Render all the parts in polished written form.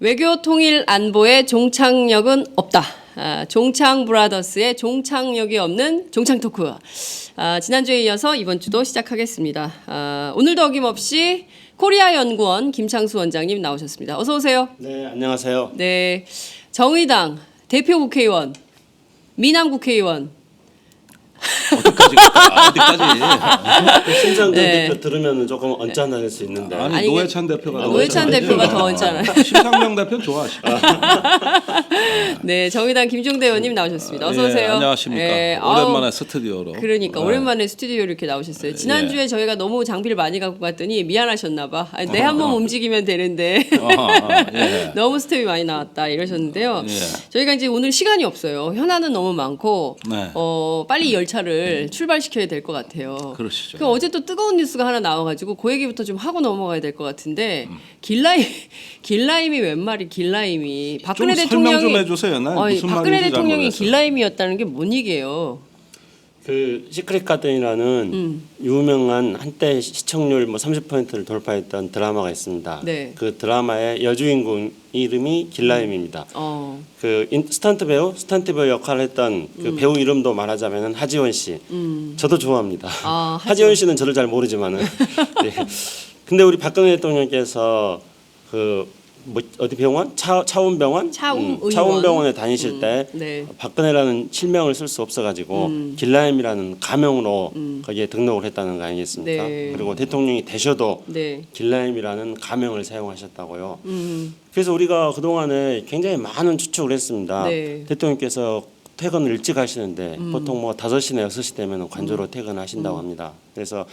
외교 통일 안보의 종착역은 없다. 종창 브라더스의 종착역이 없는 종창 토크. 지난주에 이어서 이번 주도 시작하겠습니다. 오늘도 어김없이 코리아 연구원 김창수 원장님 나오셨습니다. 어서 오세요. 네, 안녕하세요. 네, 정의당 대표 국회의원, 미남 국회의원. 어디까지? 심상정 네. 대표 들으면 조금 언짢아질 수 있는데. 아니 노회찬 대표가 더 노회찬 대표가 더 언짢아요. 심상정 대표는 좋아하시죠. 네, 정의당 김종대 의원님 나오셨습니다. 어서 오세요. 예, 안녕하십니까. 예, 오랜만에 아우, 스튜디오로. 그러니까 오랜만에 스튜디오로 이렇게 나오셨어요. 지난주에 저희가 너무 장비를 많이 갖고 갔더니 미안하셨나 봐. 내 한 몸 움직이면 되는데 예. 너무 스텝이 많이 나왔다 이러셨는데요. 예. 저희가 이제 오늘 시간이 없어요. 현안은 너무 많고 네. 빨리 열차를 출발시켜야 될 것 같아요. 그러시죠. 그 어제 또 뜨거운 뉴스가 하나 나와가지고 그 얘기부터 좀 하고 넘어가야 될 것 같은데 길라임이 웬 말이 길라임이 박근혜 좀 설명 대통령이 좀 해주세요. 난 무슨 박근혜 말인지 잘 대통령이 모르겠어요. 길라임이었다는 게 뭔 얘기예요? 그 시크릿 가든이라는 유명한 한때 시청률 30%를 돌파했던 드라마가 있습니다. 네. 그 드라마의 여주인공 이름이 길라임입니다. 그 스턴트 배우 역할을 했던 그 배우 이름도 말하자면은 하지원 씨. 저도 좋아합니다. 하지원 씨는 저를 잘 모르지만은. 네. 근데 우리 박근혜 대통령께서 어디 병원? 차운병원? 차운병원에 다니실 때 네. 박근혜라는 실명을 쓸 수 없어가지고 길라임이라는 가명으로 거기에 등록을 했다는 거 아니겠습니까? 네. 그리고 대통령이 되셔도 네. 길라임이라는 가명을 사용하셨다고요. 그래서 우리가 그동안에 굉장히 많은 추측을 했습니다. 네. 대통령께서 퇴근을 일찍 하시는데 보통 5시나 6시 되면 관저로 퇴근하신다고 합니다. 그래서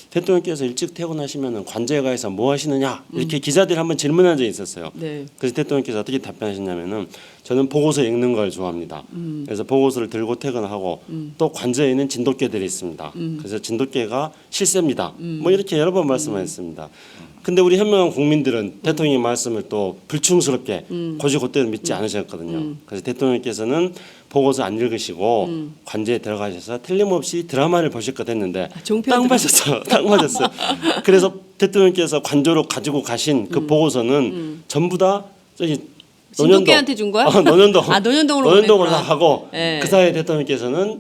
대통령께서 일찍 퇴근하시면 관저에 가서 뭐 하시느냐 이렇게 기자들이 한번 질문한 적이 있었어요. 네. 그래서 대통령께서 어떻게 답변하셨냐면은 저는 보고서 읽는 걸 좋아합니다. 그래서 보고서를 들고 퇴근하고 또 관저에 있는 진돗개들이 있습니다. 그래서 진돗개가 실세입니다. 뭐 이렇게 여러 번 말씀하셨습니다. 근데 우리 현명한 국민들은 대통령의 말씀을 또 불충스럽게 곧이곧대로 믿지 않으셨거든요. 그래서 대통령께서는 보고서 안 읽으시고 관저에 들어가셔서 틀림없이 드라마를 보실 것 했는데 딱 맞았어요. 딱 맞았어요. 그래서 대통령께서 관저로 가지고 가신 그 보고서는 전부 다 저기 진돗개한테 준 거야? 논현동으로 보냈구나. 하고 네. 그 사이에 대통령께서는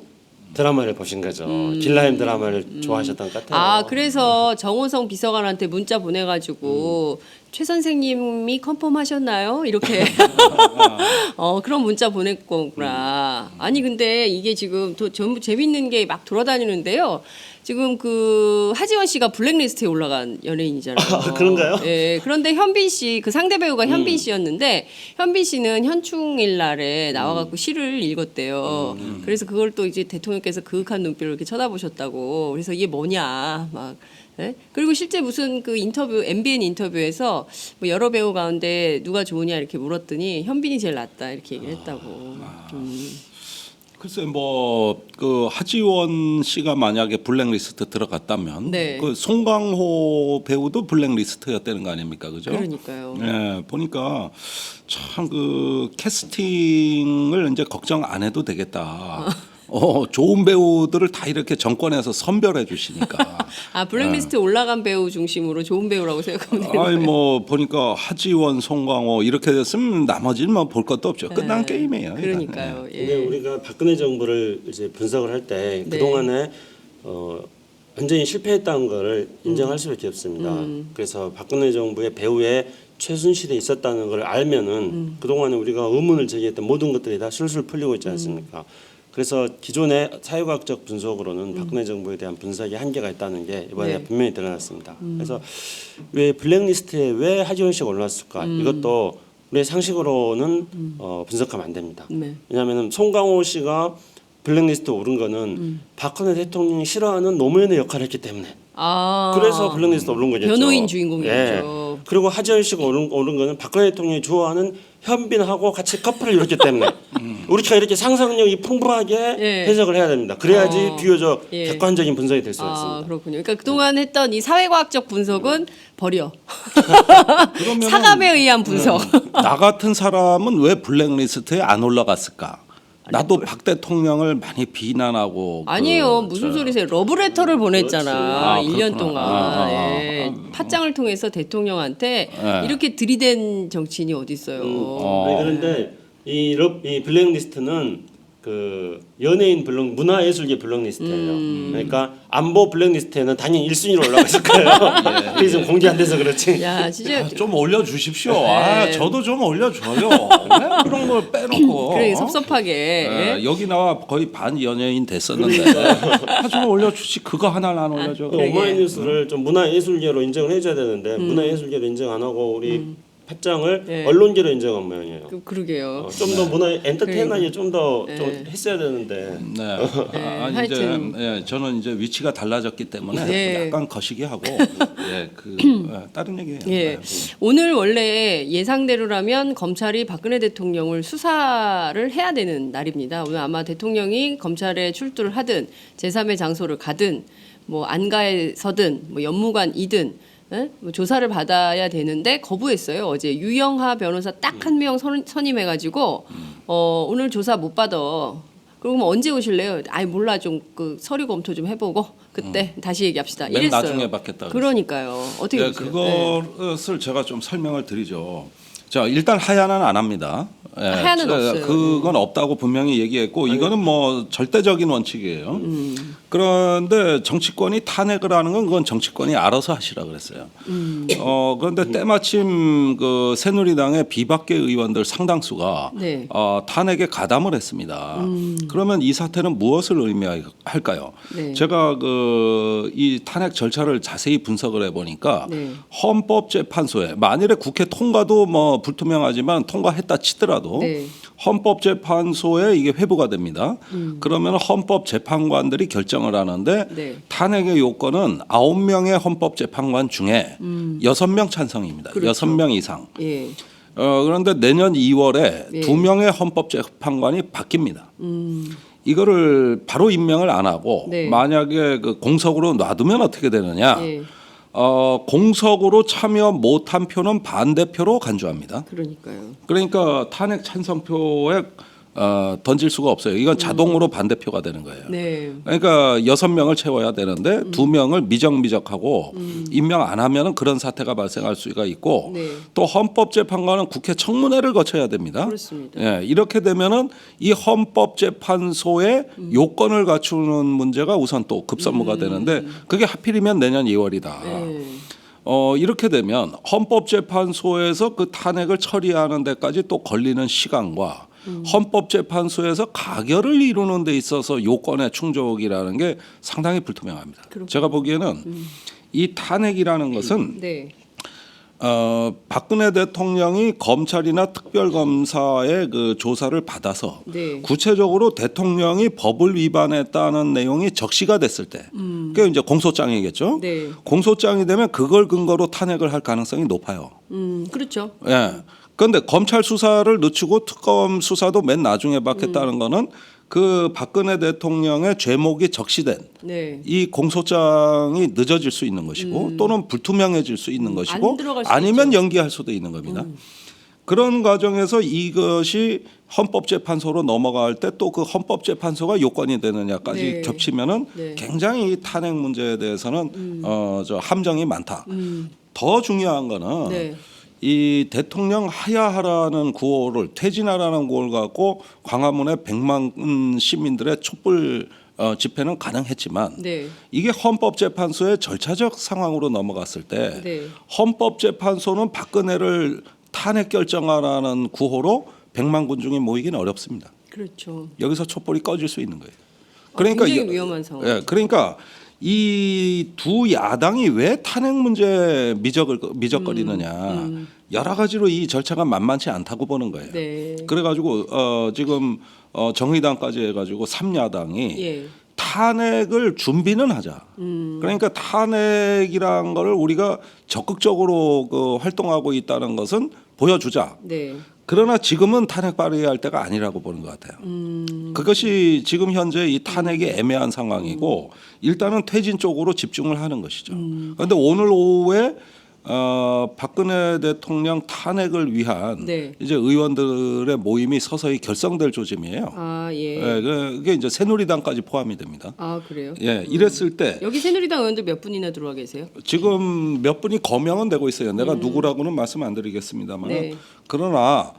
드라마를 보신 거죠. 길라임 드라마를 좋아하셨던 것 같아요. 그래서 정호성 비서관한테 문자 보내가지고 최 선생님이 컨펌하셨나요? 이렇게 그런 문자 보냈구나. 아니 근데 이게 지금 또 전부 재밌는 게 막 돌아다니는데요. 지금 그 하지원 씨가 블랙리스트에 올라간 연예인이잖아요. 그런가요? 예. 그런데 현빈 씨, 그 상대 배우가 현빈 씨였는데 현빈 씨는 현충일 날에 나와갖고 시를 읽었대요. 그래서 그걸 또 이제 대통령께서 그윽한 눈빛으로 이렇게 쳐다보셨다고. 그래서 이게 뭐냐 막. 네? 그리고 실제 무슨 그 인터뷰 MBN 인터뷰에서 뭐 여러 배우 가운데 누가 좋으냐 이렇게 물었더니 현빈이 제일 낫다 이렇게 얘기를 했다고. 글쎄 그 하지원 씨가 만약에 블랙리스트 들어갔다면 네. 그 송강호 배우도 블랙리스트였다는 거 아닙니까, 그죠? 그러니까요. 예, 보니까 참 그 캐스팅을 이제 걱정 안 해도 되겠다. 좋은 배우들을 다 이렇게 정권에서 선별해 주시니까. 블랙리스트 올라간 배우 중심으로 좋은 배우라고 생각하면 되는 아니 거예요. 보니까 하지원, 송강호 이렇게 됐으면 나머지는 볼 것도 없죠. 끝난 게임이에요. 이건. 그러니까요. 예. 근데 우리가 박근혜 정부를 이제 분석을 할 때 네. 그동안에 완전히 실패했다는 거를 인정할 수밖에 없습니다. 그래서 박근혜 정부의 배후에 최순실이 있었다는 걸 알면은 그동안에 우리가 의문을 제기했던 모든 것들이 다 술술 풀리고 있지 않습니까? 그래서 기존의 사회과학적 분석으로는 박근혜 정부에 대한 분석이 한계가 있다는 게 이번에 네. 분명히 드러났습니다. 그래서 왜 블랙리스트에 왜 하지원 씨가 올랐을까? 이것도 우리의 상식으로는 분석하면 안 됩니다. 네. 왜냐하면 송강호 씨가 블랙리스트에 오른 거는 박근혜 대통령이 싫어하는 노무현의 역할을 했기 때문에 그래서 블랙리스트에 오른 거겠죠. 변호인 주인공이었죠. 예. 그리고 하지원 씨가 오른 거는 박근혜 대통령이 좋아하는 현빈하고 같이 커플을 이뤘기 때문에 우리가 이렇게 상상력이 풍부하게 해석을 해야 됩니다. 그래야지 비교적 객관적인 분석이 될 수가 있습니다. 그렇군요. 그러니까 그동안 했던 이 사회과학적 분석은 버려. 그러면은 사감에 의한 분석. 나 같은 사람은 왜 블랙리스트에 안 올라갔을까? 나도 박 대통령을 많이 비난하고 아니에요. 그 무슨 저- 소리세요? 러브레터를 보냈잖아. 아, 1년 그렇구나. 동안. 예. 팟짱을 통해서 대통령한테 예. 이렇게 들이댄 정치인이 어디 있어요. 아니, 그런데 이 블랙리스트는 그 연예인 문화예술계 블랙리스트예요. 그러니까 안보 블랙리스트에는 당연히 1순위로 올라갔을 거예요. 그게 지금 공개 안 돼서 그렇지. 야, 진짜 좀 올려주십시오. 네. 아, 저도 좀 올려줘요. 왜 그런 걸 빼놓고. 그래 섭섭하게. 예, 여기 나와 거의 반 연예인 됐었는데 좀 올려주지. 그거 하나를 안 올려줘. 그 오마이뉴스를 좀 문화예술계로 인정을 해줘야 되는데 문화예술계로 인정 안 하고 우리 팟짱을 네. 언론계로 인정한 모양이에요. 그러게요. 좀 더 문화 엔터테이너에 좀 더 네. 좀 했어야 되는데. 네. 네, 이제 하여튼. 저는 이제 위치가 달라졌기 때문에 네. 약간 거시기하고 다른 얘기예요. 예. 네. 오늘 원래 예상대로라면 검찰이 박근혜 대통령을 수사를 해야 되는 날입니다. 오늘 아마 대통령이 검찰에 출두를 하든 제3의 장소를 가든 뭐 안가에서든 뭐 연무관이든 예? 뭐 조사를 받아야 되는데 거부했어요. 어제 유영하 변호사 딱 한 명 선임해가지고 오늘 조사 못 받아. 그럼 언제 오실래요? 아이 몰라 좀 그 서류 검토 좀 해보고 그때 다시 얘기합시다. 맨 이랬어요. 나중에 받겠다 그랬어요. 그러니까요. 어떻게 네, 보세요? 네. 그것을 제가 좀 설명을 드리죠. 자, 일단 하야는 안 합니다. 예, 하야는 없어요. 그건 없다고 분명히 얘기했고 이거는 뭐 절대적인 원칙이에요. 그런데 정치권이 탄핵을 하는 건 그건 정치권이 알아서 하시라 그랬어요. 그런데 때마침 그 새누리당의 비박계 의원들 상당수가 네. 탄핵에 가담을 했습니다. 그러면 이 사태는 무엇을 의미할까요? 네. 제가 그 이 탄핵 절차를 자세히 분석을 해보니까 네. 헌법재판소에 만일에 국회 통과도 뭐 불투명하지만 통과했다 치더라도 네. 헌법재판소에 이게 회부가 됩니다. 그러면 헌법재판관들이 결정을 하는데 네. 탄핵의 요건은 9명의 헌법재판관 중에 6명 찬성입니다. 그렇죠. 6명 이상. 예. 그런데 내년 2월에 예. 2명의 헌법재판관이 바뀝니다. 이거를 바로 임명을 안 하고 네. 만약에 그 공석으로 놔두면 어떻게 되느냐? 예. 공석으로 참여 못한 표는 반대표로 간주합니다. 그러니까요. 그러니까 탄핵 찬성표에 던질 수가 없어요. 이건 자동으로 반대표가 되는 거예요. 네. 그러니까 6명을 채워야 되는데 2명을 미적미적하고 임명 안 하면은 그런 사태가 발생할 수가 있고 네. 또 헌법재판관은 국회 청문회를 거쳐야 됩니다. 그렇습니다. 예, 이렇게 되면은 이 헌법재판소의 요건을 갖추는 문제가 우선 또 급선무가 되는데 그게 하필이면 내년 2월이다. 네. 이렇게 되면 헌법재판소에서 그 탄핵을 처리하는 데까지 또 걸리는 시간과 헌법재판소에서 가결을 이루는 데 있어서 요건의 충족이라는 게 상당히 불투명합니다. 그렇군요. 제가 보기에는 이 탄핵이라는 것은 네. 박근혜 대통령이 검찰이나 특별검사의 그 조사를 받아서 네. 구체적으로 대통령이 법을 위반했다는 내용이 적시가 됐을 때 그게 이제 공소장이겠죠. 네. 공소장이 되면 그걸 근거로 탄핵을 할 가능성이 높아요. 그렇죠. 예. 그런데 검찰 수사를 늦추고 특검 수사도 맨 나중에 받겠다는 거는 그 박근혜 대통령의 죄목이 적시된 네. 이 공소장이 늦어질 수 있는 것이고 또는 불투명해질 수 있는 것이고 안 들어갈 수 아니면 있죠. 연기할 수도 있는 겁니다. 그런 과정에서 이것이 헌법재판소로 넘어갈 때 또 그 헌법재판소가 요건이 되느냐까지 네. 겹치면은 네. 굉장히 이 탄핵 문제에 대해서는 함정이 많다. 더 중요한 거는 네. 이 대통령 하야하라는 구호를 퇴진하라는 구호를 갖고 광화문에 100만 시민들의 촛불 집회는 가능했지만 네. 이게 헌법재판소의 절차적 상황으로 넘어갔을 때 네. 헌법재판소는 박근혜를 탄핵 결정하라는 구호로 100만 군중이 모이기는 어렵습니다. 그렇죠. 여기서 촛불이 꺼질 수 있는 거예요. 굉장히 위험한 상황. 예, 그러니까 이 두 야당이 왜 탄핵 문제 미적거리느냐 여러 가지로 이 절차가 만만치 않다고 보는 거예요. 네. 그래가지고 지금 정의당까지 해가지고 3야당이 예. 탄핵을 준비는 하자. 그러니까 탄핵이란 거를 우리가 적극적으로 그 활동하고 있다는 것은 보여주자. 네. 그러나 지금은 탄핵 발의할 때가 아니라고 보는 것 같아요. 그것이 지금 현재 이 탄핵이 애매한 상황이고 일단은 퇴진 쪽으로 집중을 하는 것이죠. 그런데 오늘 오후에 박근혜 대통령 탄핵을 위한 네. 이제 의원들의 모임이 서서히 결성될 조짐이에요. 아 예. 예, 그게 이제 새누리당까지 포함이 됩니다. 아 그래요? 예, 이랬을 때 여기 새누리당 의원들 몇 분이나 들어와 계세요? 지금 몇 분이 거명은 되고 있어요. 내가 누구라고는 말씀 안 드리겠습니다만 네. 그러나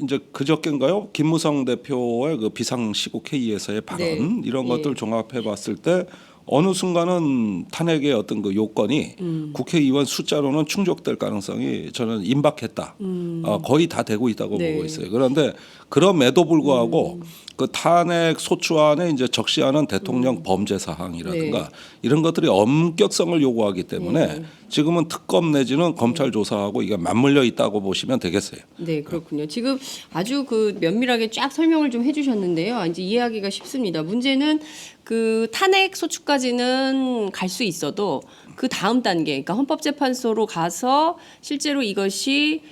이제 그저께인가요? 김무성 대표의 그 비상시국 회의에서의 발언 네. 이런 예. 것들 종합해 봤을 때 어느 순간은 탄핵의 어떤 그 요건이 국회의원 숫자로는 충족될 가능성이 저는 임박했다. 거의 다 되고 있다고 네. 보고 있어요. 그런데 그럼에도 불구하고 그 탄핵 소추안에 이제 적시하는 대통령 범죄 사항이라든가 네. 이런 것들이 엄격성을 요구하기 때문에 지금은 특검 내지는 검찰 조사하고 이게 맞물려 있다고 보시면 되겠어요. 네, 그렇군요. 지금 아주 그 면밀하게 쫙 설명을 좀 해주셨는데요. 이제 이해하기가 쉽습니다. 문제는 그 탄핵 소추까지는 갈 수 있어도 그 다음 단계, 그러니까 헌법재판소로 가서 실제로 이것이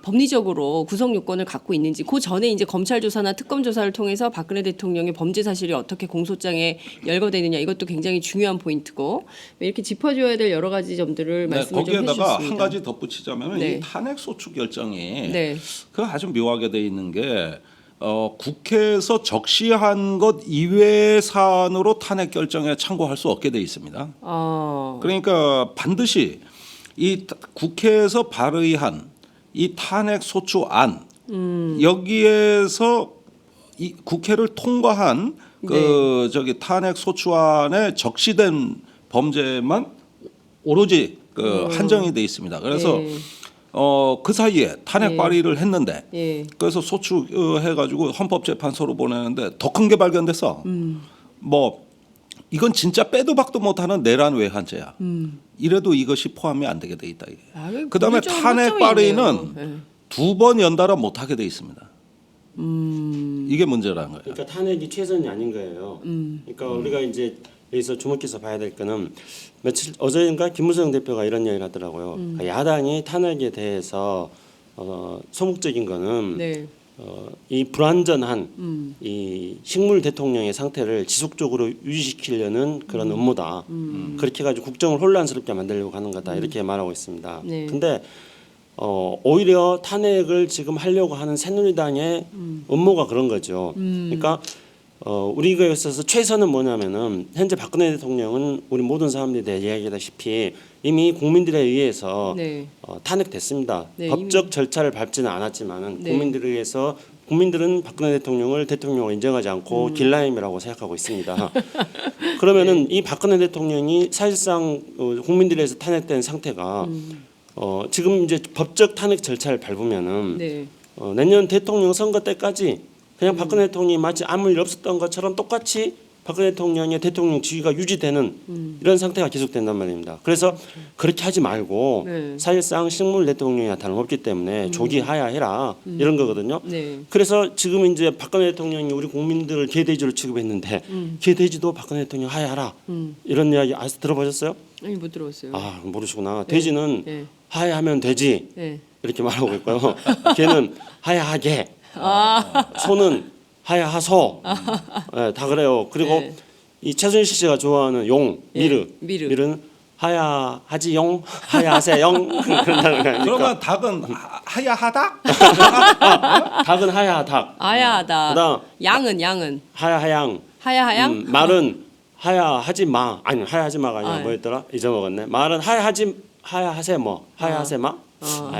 법리적으로 구성 요건을 갖고 있는지, 그 전에 이제 검찰 조사나 특검 조사를 통해서 박근혜 대통령의 범죄 사실이 어떻게 공소장에 열거되느냐, 이것도 굉장히 중요한 포인트고 이렇게 짚어줘야 될 여러 가지 점들을 말씀을 좀 거기에다가 해주셨습니다. 한 가지 덧붙이자면 네. 이 탄핵 소추 결정이 네. 그 아주 묘하게 돼 있는 게 국회에서 적시한 것 이외의 사안으로 탄핵 결정에 참고할 수 없게 돼 있습니다. 그러니까 반드시 이 국회에서 발의한 이 탄핵 소추안 여기에서 이 국회를 통과한 그 저기 탄핵 소추안에 적시된 범죄만 오로지 그 한정이 돼 있습니다. 그래서 네. 그 사이에 탄핵 예. 발의를 했는데 예. 그래서 소추해가지고 헌법재판소로 보내는데 더 큰 게 발견됐어. 뭐 이건 진짜 빼도 박도 못하는 내란 외환죄야. 이래도 이것이 포함이 안 되게 돼 있다 이게. 아, 그다음에 문제점이 탄핵 있네요. 발의는 네. 2번 연달아 못하게 돼 있습니다. 이게 문제라는 거예요. 그러니까 탄핵이 최선이 아닌 거예요. 그러니까 우리가 이제 여기서 주목해서 봐야 될 거는 며칠 어제인가 김무성 대표가 이런 이야기를 하더라고요. 그러니까 야당이 탄핵에 대해서 소극적인 거는 네. 이 불완전한 이 식물 대통령의 상태를 지속적으로 유지시키려는 그런 음모다. 그렇게 해가지고 국정을 혼란스럽게 만들려고 하는 거다. 이렇게 말하고 있습니다. 네. 근데 오히려 탄핵을 지금 하려고 하는 새누리당의 음모가 그런 거죠. 그러니까 우리가 있어서 최선은 뭐냐면은 현재 박근혜 대통령은 우리 모든 사람들이 다 이야기하다시피 이미 국민들에 의해서 네. 탄핵됐습니다. 네, 법적 절차를 밟지는 않았지만은 네. 국민들에 의해서 국민들은 박근혜 대통령을 대통령으로 인정하지 않고 길라임이라고 생각하고 있습니다. 그러면은 이 박근혜 대통령이 사실상 국민들에서 탄핵된 상태가 지금 이제 법적 탄핵 절차를 밟으면은 네. 내년 대통령 선거 때까지 그냥 박근혜 대통령이 마치 아무 일 없었던 것처럼 똑같이 박근혜 대통령의 대통령 지위가 유지되는 이런 상태가 계속된단 말입니다. 그래서 그렇게 하지 말고 네. 사실상 식물 대통령이나 다름없기 때문에 조기 하야해라 이런 거거든요. 네. 그래서 지금 이제 박근혜 대통령이 우리 국민들을 개돼지로 취급했는데 개돼지도 박근혜 대통령 하야하라 이런 이야기 아직 들어보셨어요? 아니 못 들어봤어요. 아 모르시구나. 돼지는 네. 하야하면 되지 네. 이렇게 말하고 있고요. 개는 하야하게. 아. 소는 하야하소. 네, 다 그래요. 그리고 네. 이 최순실 씨가 좋아하는 용 예, 미르. 미르. 미르는 하야하지 용 하야하세 용 그런다는 거 아닙니까? 그러면 닭은 하야하다? 닭은 하야하닭. 아야하다. 그다음 양은 하야하양. 하야하양. 말은 하야하지 마. 아니 하야하지 마가 아니라 아, 예. 뭐였더라? 잊어먹었네. 말은 하야하세 뭐 하야하세 마?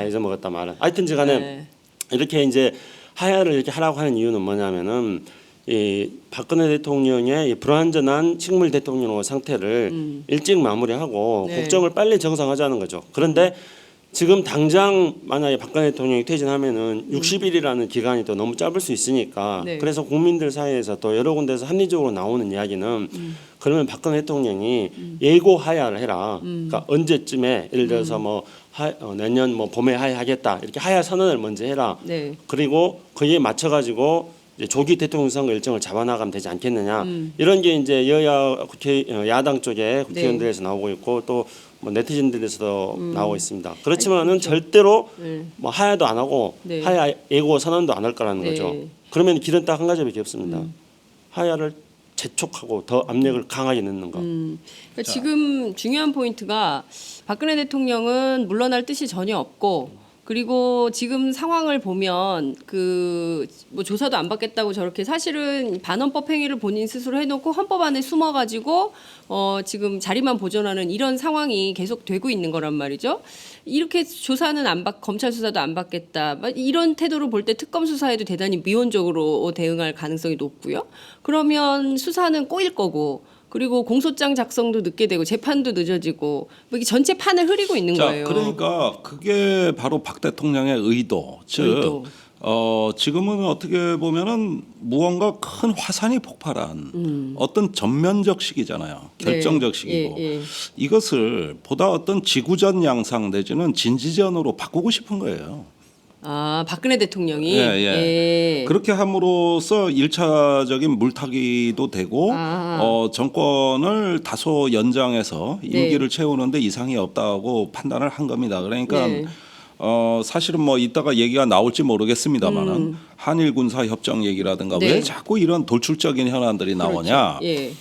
잊어먹었다 말은. 하여튼지간에 네. 이렇게 이제 하야를 이렇게 하라고 하는 이유는 뭐냐면은 이 박근혜 대통령의 이 불완전한 식물 대통령 상태를 일찍 마무리하고 네. 국정을 빨리 정상화하자는 거죠. 그런데 지금 당장 만약에 박근혜 대통령이 퇴진하면은 60일이라는 기간이 또 너무 짧을 수 있으니까 네. 그래서 국민들 사이에서 또 여러 군데서 합리적으로 나오는 이야기는 그러면 박근혜 대통령이 예고 하야를 해라. 그러니까 언제쯤에 예를 들어서 뭐 내년 뭐 봄에 하야하겠다 이렇게 하야 선언을 먼저 해라. 네. 그리고 거기에 맞춰 가지고 조기 대통령 선거 일정을 잡아나가면 되지 않겠느냐 이런 게 이제 여야 국회 야당 쪽에 국회의원들에서 나오고 있고 또 뭐 네티즌들에서도 나오고 있습니다. 그렇지만은 절대로 네. 뭐 하야도 안 하고 네. 하야 예고 선언도 안 할 거라는 네. 거죠. 그러면 길은 딱 한 가지밖에 없습니다. 하야를 재촉하고 더 압력을 강하게 넣는 거. 그러니까 지금 중요한 포인트가 박근혜 대통령은 물러날 뜻이 전혀 없고 그리고 지금 상황을 보면 그 뭐 조사도 안 받겠다고 저렇게 사실은 반헌법 행위를 본인 스스로 해놓고 헌법 안에 숨어가지고 지금 자리만 보존하는 이런 상황이 계속 되고 있는 거란 말이죠. 이렇게 조사는 검찰 수사도 안 받겠다. 이런 태도로 볼 때 특검 수사에도 대단히 미온적으로 대응할 가능성이 높고요. 그러면 수사는 꼬일 거고. 그리고 공소장 작성도 늦게 되고 재판도 늦어지고 뭐 이게 전체 판을 흐리고 있는 거예요. 그러니까 그게 바로 박 대통령의 의도. 즉 지금은 어떻게 보면은 무언가 큰 화산이 폭발한 어떤 전면적 시기잖아요. 결정적 시기고 이것을 보다 어떤 지구전 양상 내지는 진지전으로 바꾸고 싶은 거예요. 아, 박근혜 대통령이 그렇게 함으로써 1차적인 물타기도 되고 정권을 다소 연장해서 임기를 채우는데 이상이 없다고 판단을 한 겁니다. 그러니까 사실은 뭐 이따가 얘기가 나올지 모르겠습니다만은 한일 군사 협정 얘기라든가 왜 자꾸 이런 돌출적인 현안들이 나오냐? 그렇죠.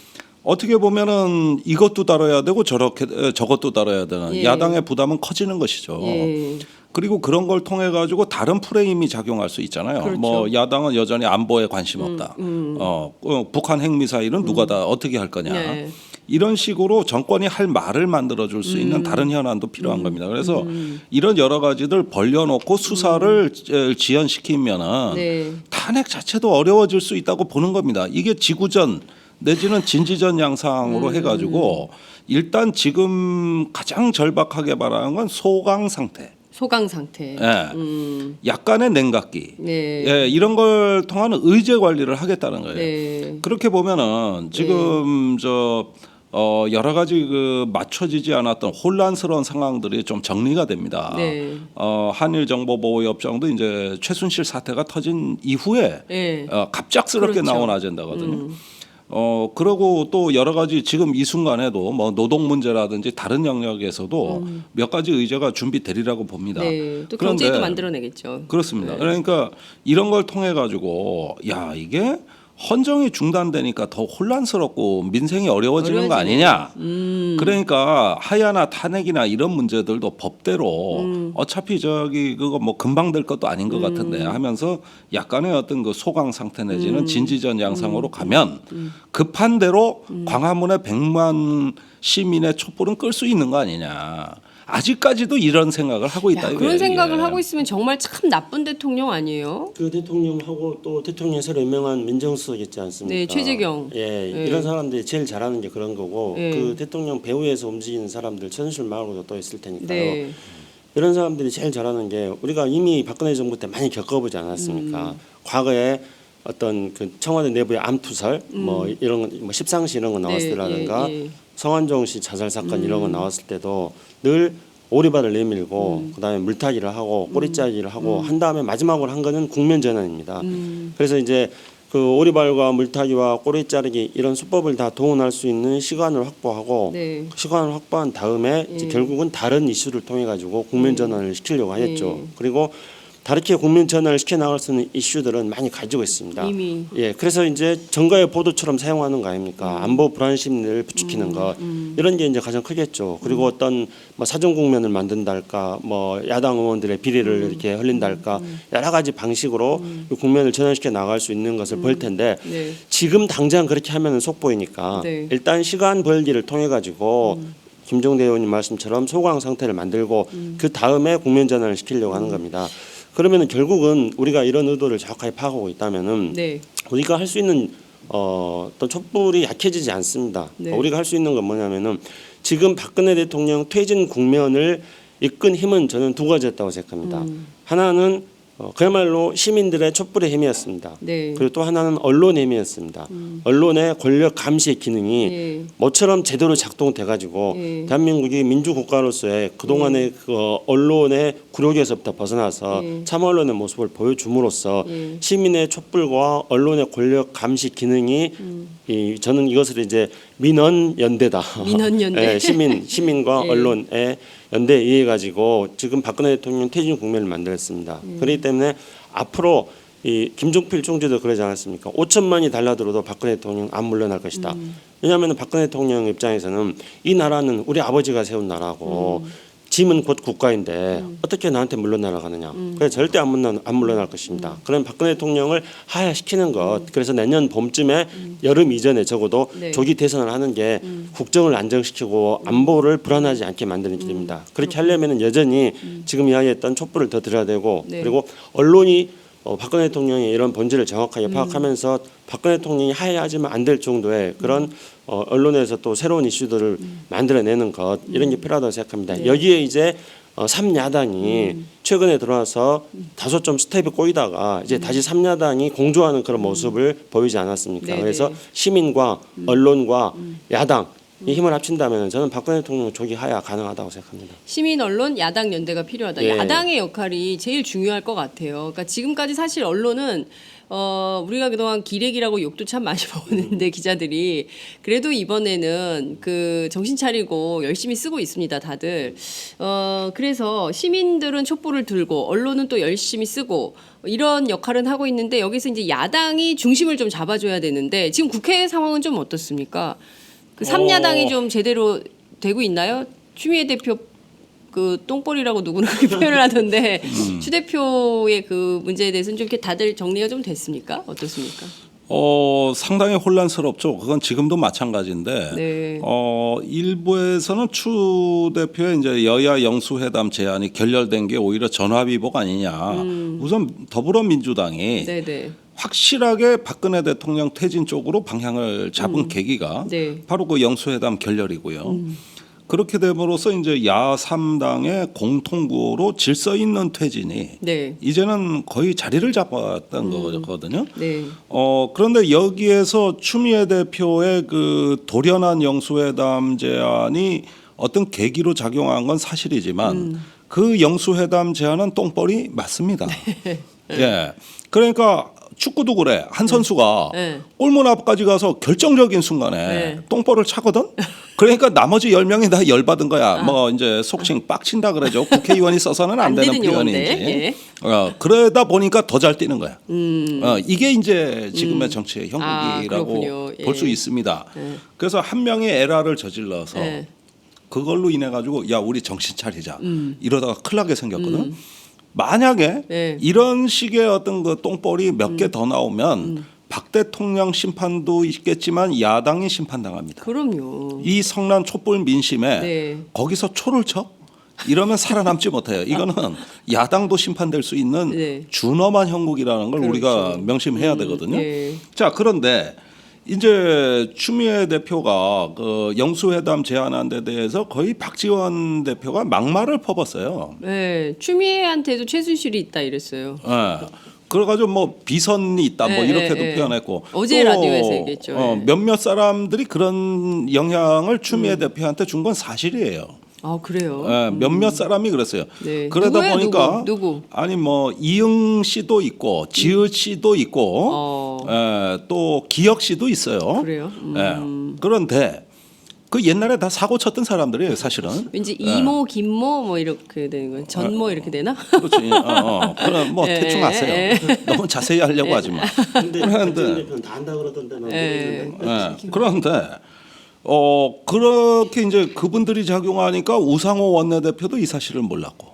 어떻게 보면은 이것도 다뤄야 되고 저것도 다뤄야 되는 야당의 부담은 커지는 것이죠. 그리고 그런 걸 통해 가지고 다른 프레임이 작용할 수 있잖아요. 그렇죠. 뭐 야당은 여전히 안보에 관심 없다. 북한 핵미사일은 누가 다 어떻게 할 거냐. 이런 식으로 정권이 할 말을 만들어줄 수 있는 다른 현안도 필요한 겁니다. 그래서 이런 여러 가지들 벌려놓고 수사를 지연시키면은 탄핵 자체도 어려워질 수 있다고 보는 겁니다. 이게 지구전 내지는 진지전 양상으로 해가지고 일단 지금 가장 절박하게 바라는 건 소강 상태. 소강 상태. 약간의 냉각기. 이런 걸 통한 의제 관리를 하겠다는 거예요. 그렇게 보면은 지금 여러 가지 그 맞춰지지 않았던 혼란스러운 상황들이 좀 정리가 됩니다. 한일 정보보호협정도 이제 최순실 사태가 터진 이후에 갑작스럽게 나온 아젠다거든요. 그러고 또 여러 가지 지금 이 순간에도 뭐 노동 문제라든지 다른 영역에서도 몇 가지 의제가 준비되리라고 봅니다. 또 경제도 만들어내겠죠. 그렇습니다. 그러니까 이런 걸 통해 가지고 야 이게 헌정이 중단되니까 더 혼란스럽고 민생이 어려워지는 거 아니냐. 그러니까 하야나 탄핵이나 이런 문제들도 법대로 어차피 그거 뭐 금방 될 것도 아닌 것 같은데 하면서 약간의 어떤 그 소강 상태 내지는 진지전 양상으로 가면 급한 대로 광화문에 100만 시민의 촛불은 끌 수 있는 거 아니냐. 아직까지도 이런 생각을 하고 있다. 그런 생각을 하고 있으면 정말 참 나쁜 대통령 아니에요? 그 대통령하고 또 대통령이 새로 임명한 민정수석 있지 않습니까? 네, 최재경. 이런 사람들이 제일 잘하는 게 그런 거고 그 대통령 배후에서 움직이는 사람들 최순실 말고도 또 있을 테니까요. 이런 사람들이 제일 잘하는 게 우리가 이미 박근혜 정부 때 많이 겪어보지 않았습니까? 과거에 어떤 그 청와대 내부의 암투설 뭐 이런 뭐 십상시 이런 거 나왔을 때라든가 성완종 씨 자살 사건 이런 거 나왔을 때도 늘 오리발을 내밀고 그다음에 물타기를 하고 꼬리짜기를 하고 한 다음에 마지막으로 한 거는 국면 전환입니다. 그래서 이제 그 오리발과 물타기와 꼬리자르기 이런 수법을 다 동원할 수 있는 시간을 확보하고 그 시간을 확보한 다음에 이제 결국은 다른 이슈를 통해 가지고 국면 전환을 시키려고 했죠. 그리고 다르게 국민 전환을 시켜 나갈 수 있는 이슈들은 많이 가지고 있습니다. 이미. 그래서 이제 정가의 보도처럼 사용하는 거 아닙니까? 안보 불안 심리를 부추기는 것 이런 게 이제 가장 크겠죠. 그리고 어떤 뭐 사정 국면을 만든달까, 뭐 야당 의원들의 비리를 이렇게 흘린달까 여러 가지 방식으로 그 국면을 전환시켜 나갈 수 있는 것을 볼 텐데 지금 당장 그렇게 하면은 속보이니까 일단 시간 벌기를 통해 가지고. 김종대 의원님 말씀처럼 소강 상태를 만들고 그 다음에 국면 전환을 시키려고 하는 겁니다. 그러면은 결국은 우리가 이런 의도를 정확하게 파악하고 있다면은 우리가 할 수 있는 어떤 촛불이 약해지지 않습니다. 우리가 할 수 있는 건 뭐냐면은 지금 박근혜 대통령 퇴진 국면을 이끈 힘은 저는 두 가지였다고 생각합니다. 하나는 그야말로 시민들의 촛불의 힘이었습니다. 그리고 또 하나는 언론의 힘이었습니다. 언론의 권력 감시의 기능이 모처럼 제대로 작동돼 가지고 대한민국이 민주국가로서의 그동안의 그 언론의 굴욕에서부터 벗어나서 참 언론의 모습을 보여줌으로써 시민의 촛불과 언론의 권력 감시 기능이 저는 이것을 이제 민언연대다. 민언연대. 시민과 언론의 연대에 의해 가지고 지금 박근혜 대통령 퇴진 국면을 만들었습니다. 그렇기 때문에 앞으로 이 김종필 총재도 그러지 않았습니까? 5천만이 달라들어도 박근혜 대통령 안 물러날 것이다. 왜냐하면 박근혜 대통령 입장에서는 이 나라는 우리 아버지가 세운 나라고 짐은 곧 국가인데 어떻게 나한테 물러나가느냐. 그래서 절대 안 물러날 것입니다. 그럼 박근혜 대통령을 하야시키는 것. 그래서 내년 봄쯤에 여름 이전에 적어도 네. 조기 대선을 하는 게 국정을 안정시키고 안보를 불안하지 않게 만드는 길입니다. 그렇게 하려면은 여전히 지금 이야기했던 촛불을 더 들여야 되고 네. 그리고 언론이 박근혜 대통령의 이런 본질을 정확하게 파악하면서 박근혜 대통령이 하야하지만 안 될 정도의 그런 언론에서 또 새로운 이슈들을 만들어내는 것 이런 게 필요하다고 생각합니다. 네. 여기에 이제 3야당이 최근에 들어와서 다소 좀 스텝이 꼬이다가 이제 다시 3야당이 공조하는 그런 모습을 보이지 않았습니까? 네네. 그래서 시민과 언론과 야당 이 힘을 합친다면 저는 박근혜 대통령 조기 하야 가능하다고 생각합니다. 시민 언론 야당 연대가 필요하다. 예. 야당의 역할이 제일 중요할 것 같아요. 그러니까 지금까지 사실 언론은 우리가 그동안 기레기라고 욕도 참 많이 먹었는데 기자들이 그래도 이번에는 그 정신 차리고 열심히 쓰고 있습니다. 다들. 그래서 시민들은 촛불을 들고 언론은 또 열심히 쓰고 이런 역할은 하고 있는데 여기서 이제 야당이 중심을 좀 잡아줘야 되는데 지금 국회 상황은 좀 어떻습니까? 그 3야당이 좀 제대로 되고 있나요? 추미애 대표 그 똥볼이라고 누구는 그렇게 표현을 하던데 추 대표의 그 문제에 대해서는 좀 이렇게 다들 정리가 좀 됐습니까? 어떻습니까? 상당히 혼란스럽죠. 그건 지금도 마찬가지인데 네. 일부에서는 추 대표의 이제 여야 영수회담 제안이 결렬된 게 오히려 전화위복 아니냐. 우선 더불어민주당이 네네. 확실하게 박근혜 대통령 퇴진 쪽으로 방향을 잡은 계기가 네. 바로 그 영수회담 결렬이고요. 그렇게 됨으로써 이제 야3당의 공통구호로 질서 있는 퇴진이 네. 이제는 거의 자리를 잡았던 거거든요. 네. 그런데 여기에서 추미애 대표의 그 돌연한 영수회담 제안이 어떤 계기로 작용한 건 사실이지만 그 영수회담 제안은 똥벌이 맞습니다. 예. 그러니까 축구도 그래. 한 선수가 네. 골문 앞까지 가서 결정적인 순간에 네. 똥볼을 차거든. 그러니까 나머지 10명이 다 열받은 거야. 뭐 이제 속칭 빡친다 그러죠. 국회의원이 써서는 안 되는 되는 용어인데. 표현인지. 예. 그러다 보니까 더 잘 뛰는 거야. 이게 이제 지금의 정치의 형국이라고 그렇군요. 예. 볼 수 있습니다. 예. 그래서 한 명이 에라를 저질러서 예. 그걸로 인해 가지고 야 우리 정신 차리자. 이러다가 큰일 나게 생겼거든. 만약에 네. 이런 식의 어떤 그 똥볼이 몇 개 더 나오면 박 대통령 심판도 있겠지만 야당이 심판당합니다. 그럼요. 이 성난 촛불 민심에 네. 거기서 초를 쳐? 이러면 살아남지 못해요. 이거는 야당도 심판될 수 있는 네. 준엄한 형국이라는 걸 그렇죠. 우리가 명심해야 되거든요. 네. 자, 그런데 이제 추미애 대표가 그 영수회담 제안한 데 대해서 거의 박지원 대표가 막말을 퍼붓어요. 네. 추미애한테도 최순실이 있다 이랬어요. 예. 그래가지고 뭐 비선이 있다 뭐 네, 이렇게도 네, 네. 표현했고 어제 또, 라디오에서 얘기했죠. 네. 몇몇 사람들이 그런 영향을 추미애 대표한테 준 건 사실이에요. 아 그래요. 예, 몇몇 사람이 그랬어요. 네. 그러다 누구예요? 보니까 누구? 아니 뭐 이응 씨도 있고 지읒 씨도 있고 또 기혁 씨도 있어요. 그래요? 예. 그런데 그 옛날에 다 사고 쳤던 사람들이에요, 사실은. 왠지 이모, 김모 뭐 이렇게 되는 거예요. 전모 이렇게 되나? 그렇지. 그럼 뭐 예, 대충 아세요. 예. 너무 자세히 하려고 하지 마. 근데 그런데 대표는 다 한다 그러던데 난 모르겠는데. 그런데 그렇게 이제 그분들이 작용하니까 우상호 원내대표도 이 사실을 몰랐고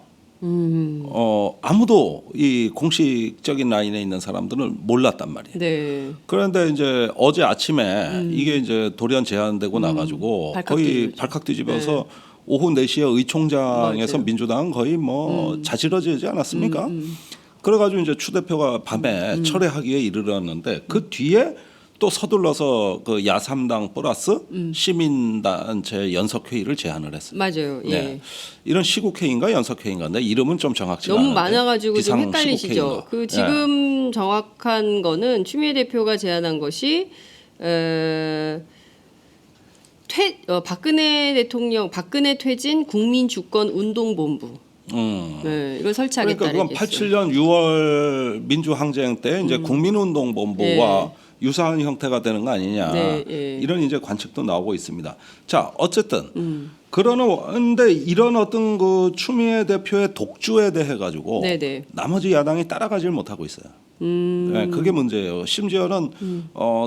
아무도 이 공식적인 라인에 있는 사람들은 몰랐단 말이에요. 네. 그런데 이제 어제 아침에 이게 이제 돌연 제안되고 나가지고 발칵 거의 뒤집었죠. 발칵 뒤집어서 오후 4시에 의총장에서 맞아요. 민주당은 거의 뭐 자지러지지 않았습니까? 그래가지고 이제 추 대표가 밤에 철회하기에 이르렀는데 그 뒤에 또 서둘러서 그 야3당 플러스 시민단체 연석회의를 제안을 했습니다. 맞아요. 예. 네. 이런 시국회의인가 연석회의인가 내 이름은 좀 정확치가 너무 않은데 많아가지고 좀 비상 헷갈리시죠. 시국회의인가. 그 지금 정확한 거는 추미애 대표가 제안한 것이 박근혜 대통령 박근혜 퇴진 국민주권운동본부. 네, 이걸 설치하겠다. 그러니까 그건 87년 6월 민주항쟁 때 이제 국민운동본부와 유사한 형태가 되는 거 아니냐 네, 예. 이런 이제 관측도 나오고 있습니다. 자 어쨌든 그런데 이런 어떤 그 추미애 대표의 독주에 대해 가지고 네네. 나머지 야당이 따라가질 못하고 있어요. 네, 그게 문제예요. 심지어는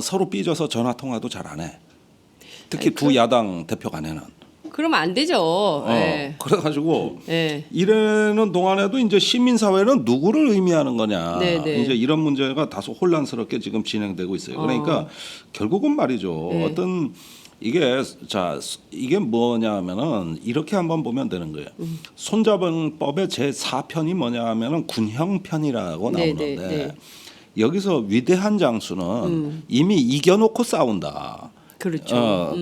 서로 삐져서 전화 통화도 잘 안 해. 특히 두 야당 대표 간에는. 그러면 안 되죠. 네. 그래가지고 네. 이러는 동안에도 이제 시민사회는 누구를 의미하는 거냐. 네네. 이제 이런 문제가 다소 혼란스럽게 지금 진행되고 있어요. 그러니까 결국은 말이죠. 네. 어떤 이게 뭐냐면은 이렇게 한번 보면 되는 거예요. 손자병법의 제 4편이 뭐냐면은 군형편이라고 나오는데 네. 여기서 위대한 장수는 이미 이겨놓고 싸운다. 그렇죠.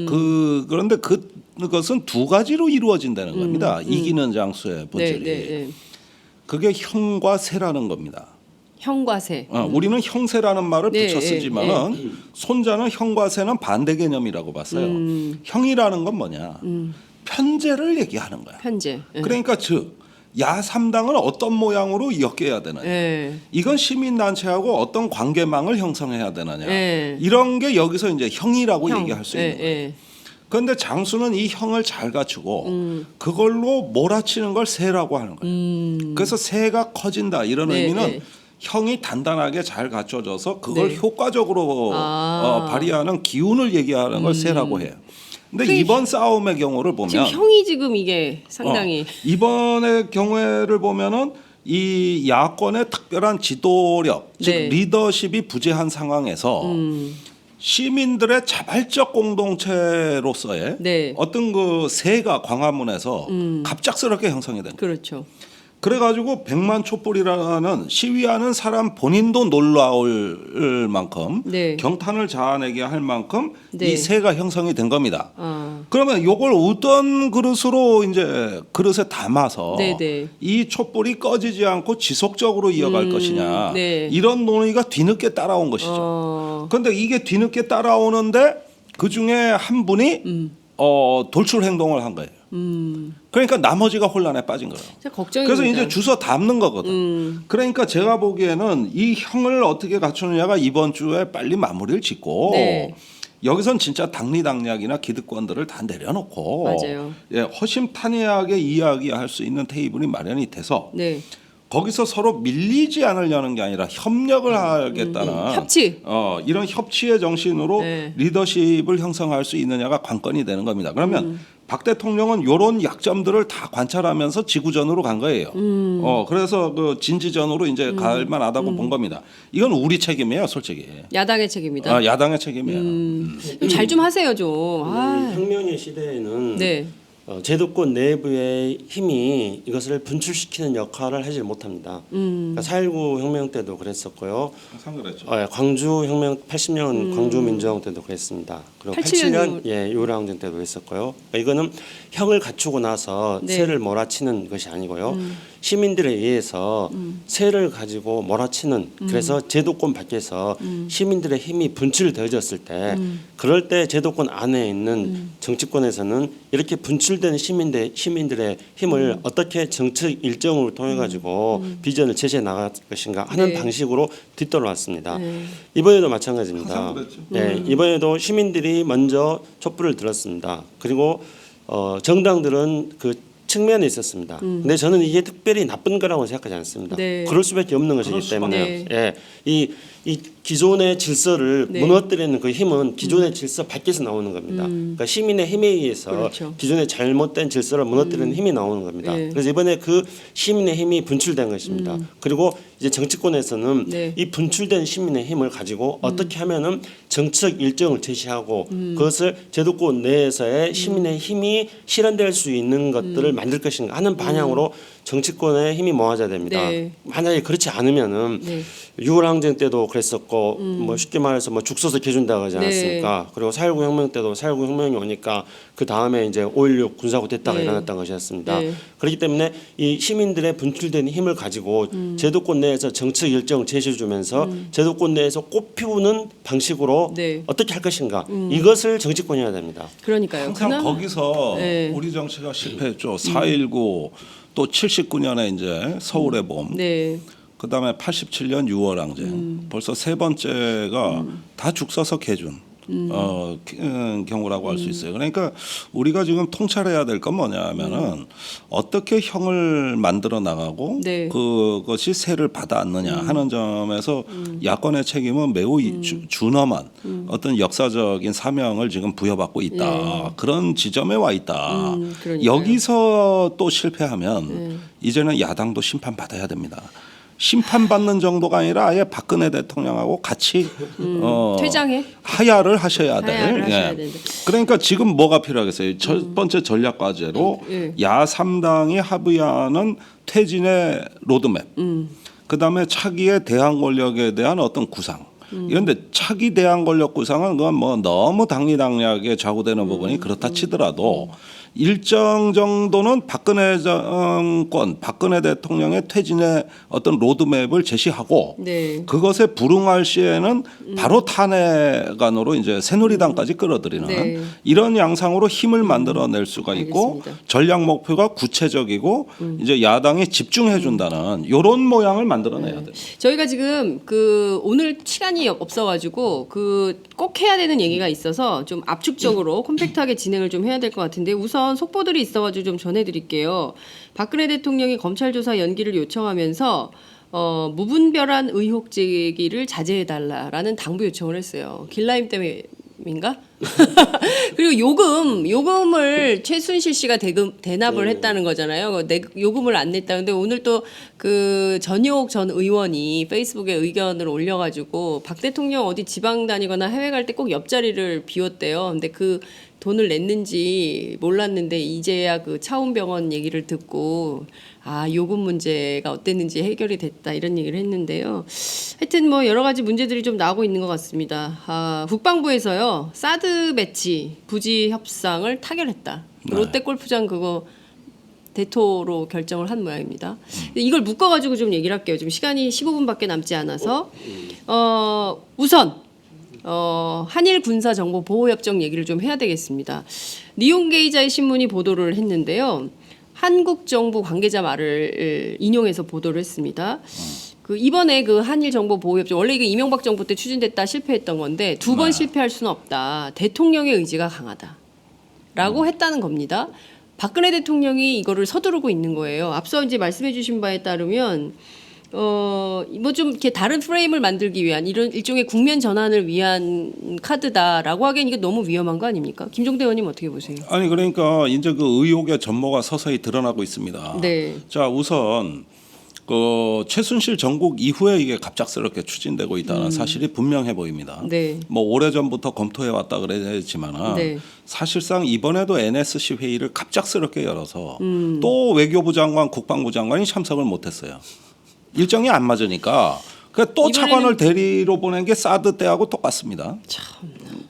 그런데 그것은 두 가지로 이루어진다는 겁니다. 이기는 장수의 본질이. 네. 그게 형과 세라는 겁니다. 형과 세. 우리는 형세라는 말을 네, 붙여 쓰지만은 손자는 형과 세는 반대 개념이라고 봤어요. 형이라는 건 뭐냐? 편제를 얘기하는 거야. 편제. 그러니까 즉 야3당은 어떤 모양으로 엮여야 되느냐. 네. 이건 시민단체하고 어떤 관계망을 형성해야 되느냐. 네. 이런 게 여기서 이제 형이라고 형. 얘기할 수 있는 거예요. 네. 그런데 장수는 이 형을 잘 갖추고 그걸로 몰아치는 걸 세라고 하는 거예요. 그래서 세가 커진다 이런 네, 의미는 네. 형이 단단하게 잘 갖춰져서 그걸 네. 효과적으로 발휘하는 기운을 얘기하는 걸 세라고 해요. 근데 그 이번 싸움의 경우를 보면 지금 형이 지금 이게 상당히 이번의 경우를 보면은 이 야권의 특별한 지도력, 즉 네. 리더십이 부재한 상황에서 시민들의 자발적 공동체로서의 네. 어떤 그 세가 광화문에서 갑작스럽게 형성이 된 거예요. 그렇죠. 그래가지고 100만 촛불이라는 시위하는 사람 본인도 놀라울 만큼 네. 경탄을 자아내게 할 만큼 네. 이 세가 형성이 된 겁니다. 그러면 이걸 어떤 그릇으로 이제 그릇에 담아서 네네. 이 촛불이 꺼지지 않고 지속적으로 이어갈 것이냐 네. 이런 논의가 뒤늦게 따라온 것이죠. 그런데 이게 뒤늦게 따라오는데 그 중에 한 분이 돌출 행동을 한 거예요. 그러니까 나머지가 혼란에 빠진 거예요. 진짜 걱정입니다. 그래서 이제 주워 담는 거거든. 그러니까 제가 보기에는 이 형을 어떻게 갖추느냐가 이번 주에 빨리 마무리를 짓고 네. 여기선 진짜 당리당략이나 기득권들을 다 내려놓고 맞아요. 허심탄회하게 이야기할 수 있는 테이블이 마련이 돼서 네. 거기서 서로 밀리지 않으려는 게 아니라 협력을 하겠다는 협치. 이런 협치의 정신으로 네. 리더십을 형성할 수 있느냐가 관건이 되는 겁니다. 그러면 박 대통령은 이런 약점들을 다 관찰하면서 지구전으로 간 거예요. 그래서 그 진지전으로 이제 갈 만하다고 본 겁니다. 이건 우리 책임이에요, 솔직히. 야당의 책임이다. 야당의 책임이에요. 잘 좀 하세요 좀. 혁명의 시대에는 네. 제도권 내부의 힘이 이것을 분출시키는 역할을 하지 못합니다. 그러니까 4.19 혁명 때도 그랬었고요. 항상 그랬죠. 광주 혁명 80년 광주 민주화운 때도 그랬습니다. 그리고 87년 87년 요랑전 때도 했었고요. 그러니까 이거는 형을 갖추고 나서 네. 세를 몰아치는 것이 아니고요. 시민들에 의해서 세를 가지고 몰아치는 그래서 제도권 밖에서 시민들의 힘이 분출되어졌을 때 그럴 때 제도권 안에 있는 정치권에서는 이렇게 분출된 시민들의 힘을 어떻게 정책 일정을 통해 가지고 비전을 제시해 나갈 것인가 하는 네. 방식으로 뒤돌아왔습니다. 네. 이번에도 마찬가지입니다. 항상 그랬죠. 네, 이번에도 시민들이 먼저 촛불을 들었습니다. 그리고 정당들은 그 측면에 있었습니다. 근데 저는 이게 특별히 나쁜 거라고 생각하지 않습니다. 네. 그럴 수밖에 없는 것이기 수밖에 때문에 네. 이 기존의 질서를 네. 무너뜨리는 그 힘은 기존의 질서 밖에서 나오는 겁니다. 그러니까 시민의 힘에 의해서 그렇죠. 기존의 잘못된 질서를 무너뜨리는 힘이 나오는 겁니다. 네. 그래서 이번에 그 시민의 힘이 분출된 것입니다. 그리고 이제 정치권에서는 네. 이 분출된 시민의 힘을 가지고 어떻게 하면은 정책 일정을 제시하고 그것을 제도권 내에서의 시민의 힘이 실현될 수 있는 것들을 만들 것인가 하는 방향으로 정치권의 힘이 모아져야 됩니다. 네. 만약에 그렇지 않으면은 네. 6월 항쟁 때도 그랬었고 뭐 쉽게 말해서 뭐 죽서서 개준다고 하지 않았습니까? 그리고 4.19 혁명 때도 4.19 혁명이 오니까 그 다음에 이제 5.16 군사고 됐다가 네. 일어났던 것이었습니다. 네. 그렇기 때문에 이 시민들의 분출된 힘을 가지고 제도권 내에서 정책 일정 제시해 주면서 제도권 내에서 꽃피우는 방식으로 네. 어떻게 할 것인가 이것을 정치권이 해야 됩니다. 그러니까요. 항상 그나마- 거기서 네. 우리 정치가 실패했죠. 4.19 또 79년에 이제 서울의 봄. 네. 그다음에 87년 6월 항쟁. 벌써 세 번째가 다 죽서서 개준. 경우라고 할 수 있어요. 그러니까 우리가 지금 통찰해야 될 건 뭐냐면은 어떻게 형을 만들어 나가고 네. 그것이 세를 받아안느냐 하는 점에서 야권의 책임은 매우 준엄한 어떤 역사적인 사명을 지금 부여받고 있다. 네. 그런 지점에 와 있다. 그러니까요. 여기서 또 실패하면 이제는 야당도 심판받아야 됩니다. 심판받는 정도가 아니라 아예 박근혜 대통령하고 같이 퇴장해? 하야를 하셔야 될. 하야를 하셔야 된다. 그러니까 지금 뭐가 필요하겠어요? 첫 번째 전략 과제로 야 3당이 합의하는 퇴진의 로드맵. 그다음에 차기의 대항 권력에 대한 어떤 구상. 그런데 차기 대항 권력 구상은 그건 뭐 너무 당리당략에 좌우되는 부분이 그렇다 치더라도 일정 정도는 박근혜 정권, 박근혜 대통령의 퇴진의 어떤 로드맵을 제시하고 네. 그것에 불응할 시에는 바로 탄핵안으로 이제 새누리당까지 끌어들이는 네. 이런 양상으로 힘을 만들어낼 수가 있고 알겠습니다. 전략 목표가 구체적이고 이제 야당이 집중해 준다는 이런 모양을 만들어내야 돼요. 저희가 지금 그 오늘 시간이 없어가지고 그 꼭 해야 되는 얘기가 있어서 좀 압축적으로 콤팩트하게 진행을 좀 해야 될 것 같은데 우선 속보들이 있어가지고 좀 전해드릴게요. 박근혜 대통령이 검찰 조사 연기를 요청하면서 무분별한 의혹 제기를 자제해달라라는 당부 요청을 했어요. 길라임 때문인가? 그리고 요금을 최순실 씨가 대납을 했다는 거잖아요. 요금을 안 냈다. 근데 오늘 또 그 전효옥 전 의원이 페이스북에 의견을 올려가지고 박 대통령 어디 지방 다니거나 해외 갈 때 꼭 옆자리를 비웠대요. 근데 그 돈을 냈는지 몰랐는데 이제야 그 차움병원 얘기를 듣고 요금 문제가 어땠는지 해결이 됐다 이런 얘기를 했는데요. 하여튼 뭐 여러 가지 문제들이 좀 나오고 있는 것 같습니다. 국방부에서요 사드 배치 부지 협상을 타결했다. 롯데 골프장 그거 대토로 결정을 한 모양입니다. 이걸 묶어가지고 좀 얘기를 할게요. 지금 시간이 15분밖에 남지 않아서 우선 한일 군사 정보 보호 협정 얘기를 좀 해야 되겠습니다. 니온게이자의 신문이 보도를 했는데요. 한국 정부 관계자 말을 인용해서 보도를 했습니다. 그 이번에 그 한일 정보 보호 협정 원래 이게 이명박 정부 때 추진됐다 실패했던 건데 두 번 실패할 수는 없다. 대통령의 의지가 강하다라고 했다는 겁니다. 박근혜 대통령이 이거를 서두르고 있는 거예요. 앞서 이제 말씀해주신 바에 따르면 뭐 좀 이렇게 다른 프레임을 만들기 위한 이런 일종의 국면 전환을 위한 카드다라고 하기엔 이게 너무 위험한 거 아닙니까? 김종대 의원님 어떻게 보세요? 아니 그러니까 이제 그 의혹의 전모가 서서히 드러나고 있습니다. 네. 자 우선 그 최순실 정국 이후에 이게 갑작스럽게 추진되고 있다는 사실이 분명해 보입니다. 네. 뭐 오래전부터 검토해 왔다 그랬지만은 네. 사실상 이번에도 NSC 회의를 갑작스럽게 열어서 또 외교부 장관, 국방부 장관이 참석을 못했어요. 일정이 안 맞으니까 또 차관을 대리로 보낸 게 사드 때하고 똑같습니다.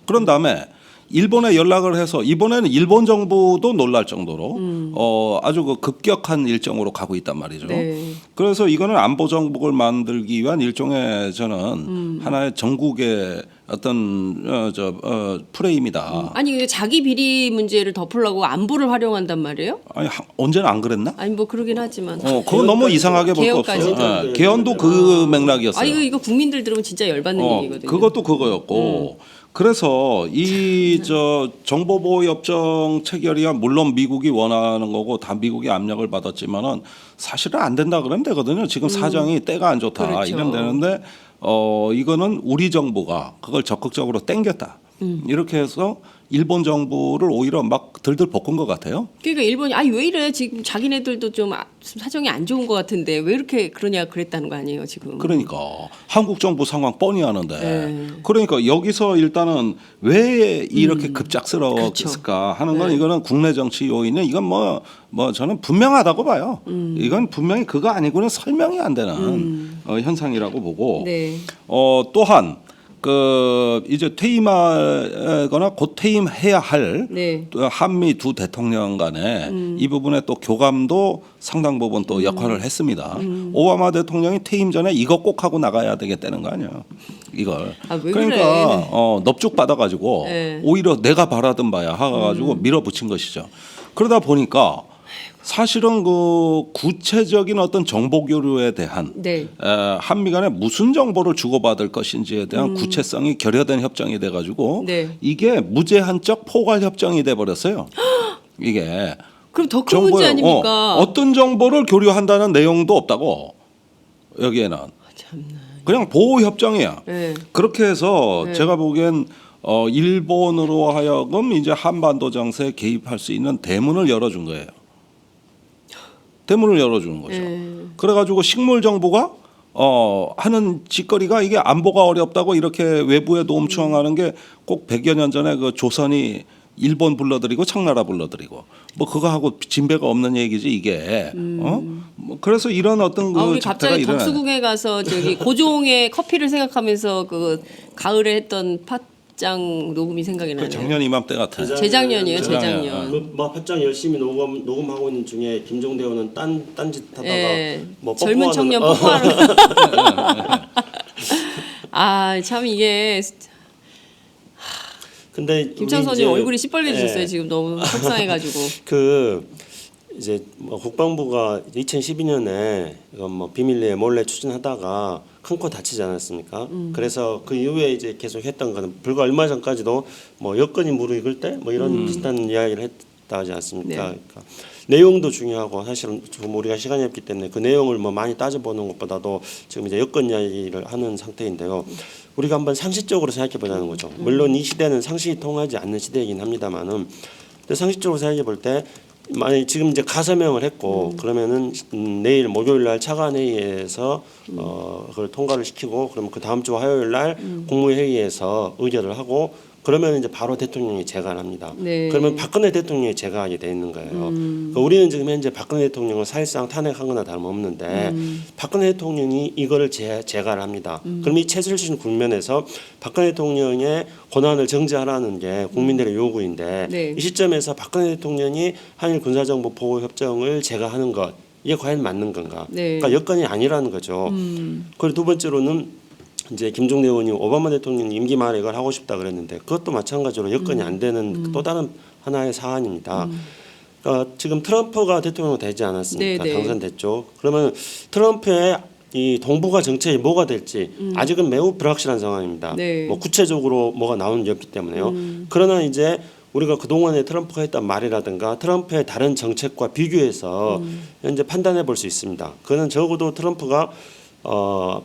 그런 다음에 일본에 연락을 해서 이번에는 일본 정부도 놀랄 정도로 아주 그 급격한 일정으로 가고 있단 말이죠. 네. 그래서 이거는 안보 정복을 만들기 위한 일종의 저는 하나의 전국의 어떤 프레임이다. 아니 근데 자기 비리 문제를 덮으려고 안보를 활용한단 말이에요? 아니 언제는 안 그랬나? 아니 뭐 그러긴 하지만. 그거 너무 이상하게 볼 거 없어요. 개헌까지. 예, 개헌도 그 맥락이었어요. 이거 국민들 들으면 진짜 열받는 얘기거든요. 그것도 그거였고. 그래서 이 정보보호협정 체결이야 물론 미국이 원하는 거고 다 미국이 압력을 받았지만은 사실은 안 된다 그러면 되거든요. 지금 사정이 때가 안 좋다 그렇죠. 이러면 되는데 이거는 우리 정부가 그걸 적극적으로 땡겼다. 이렇게 해서 일본 정부를 오히려 막 들들 볶은 것 같아요. 그러니까 일본이 왜 이래 지금 자기네들도 좀 사정이 안 좋은 것 같은데 왜 이렇게 그러냐 그랬다는 거 아니에요 지금. 그러니까 한국 정부 상황 뻔히 아는데 네. 그러니까 여기서 일단은 왜 이렇게 급작스러웠을까 하는 건 이거는 국내 정치 요인은 이건 뭐 저는 분명하다고 봐요. 이건 분명히 그거 아니고는 설명이 안 되는 현상이라고 보고 네. 또한 그 이제 퇴임하거나 곧 퇴임해야 할 네. 한미 두 대통령 간에 이 부분에 또 교감도 상당 부분 또 역할을 했습니다. 오바마 대통령이 퇴임 전에 이거 꼭 하고 나가야 되겠다는 거 아니에요. 이걸. 왜 그러니까 그래. 넙죽 받아가지고 네. 오히려 내가 바라던 바야 하가지고 밀어붙인 것이죠. 그러다 보니까 사실은 그 구체적인 어떤 정보 교류에 대한 네. 한미 간에 무슨 정보를 주고받을 것인지에 대한 구체성이 결여된 협정이 돼가지고 네. 이게 무제한적 포괄 협정이 돼버렸어요. 이게 그럼 더 큰 문제 아닙니까? 어떤 정보를 교류한다는 내용도 없다고 여기에는 참나. 그냥 보호 협정이야. 네. 그렇게 해서 네. 제가 보기엔 일본으로 하여금 이제 한반도 정세에 개입할 수 있는 대문을 열어준 거예요. 대문을 열어주는 거죠. 그래가지고 식물 정보가 하는 짓거리가 이게 안보가 어렵다고 이렇게 외부에 도움 청하는 게 꼭 100여 년 전에 그 조선이 일본 불러들이고 청나라 불러들이고 뭐 그거 하고 진배가 없는 얘기지 이게 뭐 그래서 이런 어떤 그 우리 작태가 갑자기 일어나요. 덕수궁에 가서 저기 고종의 커피를 생각하면서 그 가을에 했던 팟짱 녹음이 생각이 나네요. 그 작년 이맘때 같아요. 재작년이에요, 재작년. 재작년. 그뭐 팟짱 열심히 녹음하고 있는 중에 김종대원은 딴짓 하다가 예. 뭐 젊은 뽀뽀하는- 청년 뽀뽀하는. 아, 참 이게 근데 김창선님 우리 이제- 얼굴이 시뻘개지셨어요. 예. 지금 너무 속상해가지고. 그 이제 뭐 국방부가 2012년에 이건 뭐 비밀리에 몰래 추진하다가 큰 코 다치지 않았습니까? 그래서 그 이후에 이제 계속 했던 거는 불과 얼마 전까지도 뭐 여건이 무르익을 때 뭐 이런 비슷한 이야기를 했다 하지 않습니까? 네. 그러니까 내용도 중요하고 사실은 좀 우리가 시간이 없기 때문에 그 내용을 뭐 많이 따져보는 것보다도 지금 이제 여건 이야기를 하는 상태인데요. 우리가 한번 상식적으로 생각해 보자는 거죠. 물론 이 시대는 상식이 통하지 않는 시대이긴 합니다만은 근데 상식적으로 생각해 볼 때 만약 지금 이제 가서명을 했고 그러면은 내일 목요일 날 차관 회의에서 그걸 통과를 시키고 그러면 그 다음 주 화요일 날 국무회의에서 의결을 하고 그러면 이제 바로 대통령이 재관합니다. 네. 그러면 박근혜 대통령이 재관하게 돼 있는 거예요. 그러니까 우리는 지금 현재 박근혜 대통령을 사실상 탄핵한 거나 다름없는데 박근혜 대통령이 이거를 재관을 합니다. 그럼 이 최순실 국면에서 박근혜 대통령의 권한을 정지하라는 게 국민들의 요구인데 네. 이 시점에서 박근혜 대통령이 한일 군사정보 보호 협정을 재가하는 것 이게 과연 맞는 건가? 네. 그러니까 여건이 아니라는 거죠. 그리고 두 번째로는 이제 김종대 의원이 오바마 대통령 임기 말에 이걸 하고 싶다 그랬는데 그것도 마찬가지로 여건이 안 되는 또 다른 하나의 사안입니다. 그러니까 지금 트럼프가 대통령 되지 않았습니까? 네, 네. 당선됐죠. 그러면 트럼프의 이 동북아 정책이 뭐가 될지 아직은 매우 불확실한 상황입니다. 네. 뭐 구체적으로 뭐가 나오는 게 없기 때문에요. 그러나 이제 우리가 그동안에 트럼프가 했던 말이라든가 트럼프의 다른 정책과 비교해서 현재 판단해 볼 수 있습니다. 그거는 적어도 트럼프가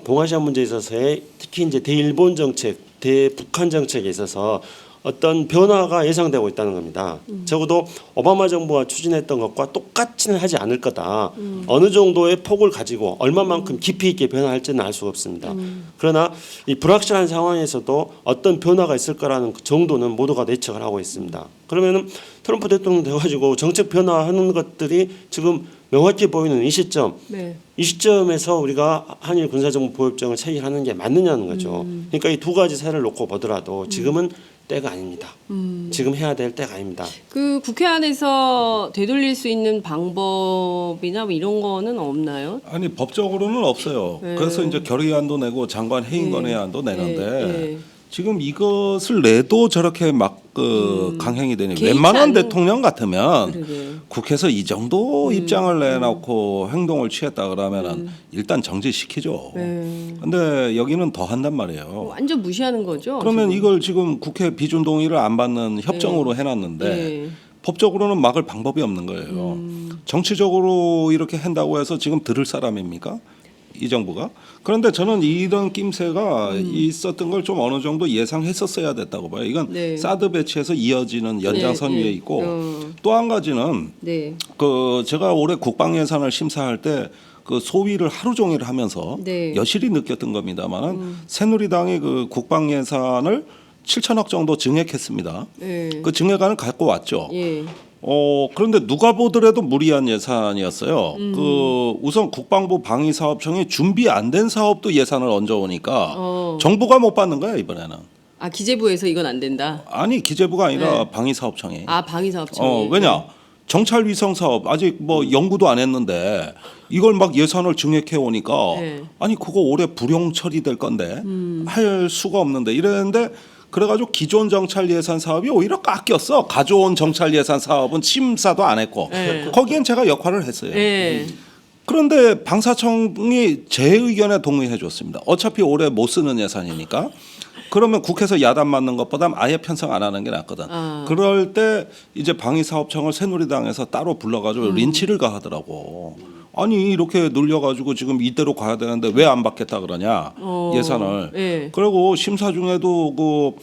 동아시아 문제에 있어서의 특히 이제 대일본 정책, 대북한 정책에 있어서 어떤 변화가 예상되고 있다는 겁니다. 적어도 오바마 정부가 추진했던 것과 똑같이는 하지 않을 거다. 어느 정도의 폭을 가지고 얼마만큼 깊이 있게 변화할지는 알 수가 없습니다. 그러나 이 불확실한 상황에서도 어떤 변화가 있을 거라는 그 정도는 모두가 예측을 하고 있습니다. 그러면은 트럼프 대통령 돼가지고 정책 변화하는 것들이 지금 명확히 보이는 이 시점, 네. 이 시점에서 우리가 한일 군사정보 보호협정을 체결하는 게 맞느냐는 거죠. 그러니까 이 두 가지 사례를 놓고 보더라도 지금은 때가 아닙니다. 지금 해야 될 때가 아닙니다. 그 국회 안에서 되돌릴 수 있는 방법이나 뭐 이런 거는 없나요? 아니 법적으로는 없어요. 네. 그래서 이제 결의안도 내고 장관 해임건의안도 내는데 네. 지금 이것을 내도 저렇게 막 그 강행이 되니 개의치 웬만한 않는- 대통령 같으면 그러게. 국회에서 이 정도 입장을 내놓고 행동을 취했다 그러면은 일단 정지시키죠. 네. 근데 여기는 더 한단 말이에요. 완전 무시하는 거죠. 그러면 지금. 이걸 지금 국회 비준 동의를 안 받는 협정으로 해놨는데 네. 법적으로는 막을 방법이 없는 거예요. 정치적으로 이렇게 한다고 해서 지금 들을 사람입니까? 이 정부가? 그런데 저는 이런 낌새가 있었던 걸 좀 어느 정도 예상했었어야 됐다고 봐요. 이건 네. 사드 배치에서 이어지는 연장선 네, 위에 네. 있고 또 한 가지는 네. 그 제가 올해 국방 예산을 심사할 때 그 소위를 하루 종일 하면서 네. 여실히 느꼈던 겁니다만은 새누리당이 그 국방 예산을 7천억 정도 증액했습니다. 네. 그 증액안을 갖고 왔죠. 예. 그런데 누가 보더라도 무리한 예산이었어요. 그 우선 국방부 방위사업청이 준비 안 된 사업도 예산을 얹어오니까 정부가 못 받는 거야 이번에는. 아 기재부에서 이건 안 된다. 아니 기재부가 아니라 네. 방위사업청이. 아 방위사업청이. 왜냐? 정찰 위성 사업 아직 뭐 연구도 안 했는데 이걸 막 예산을 증액해 오니까 네. 아니 그거 올해 불용 처리될 건데 할 수가 없는데 이랬는데 그래가지고 기존 정찰 예산 사업이 오히려 깎였어. 가져온 정찰 예산 사업은 심사도 안 했고 거기엔 제가 역할을 했어요. 네. 그런데 방사청이 제 의견에 동의해 줬습니다. 어차피 올해 못 쓰는 예산이니까 그러면 국회에서 야단 맞는 것보다 아예 편성 안 하는 게 낫거든. 그럴 때 이제 방위사업청을 새누리당에서 따로 불러가지고 린치를 가하더라고. 아니 이렇게 늘려가지고 지금 이대로 가야 되는데 왜 안 받겠다 그러냐 예산을. 네. 그리고 심사 중에도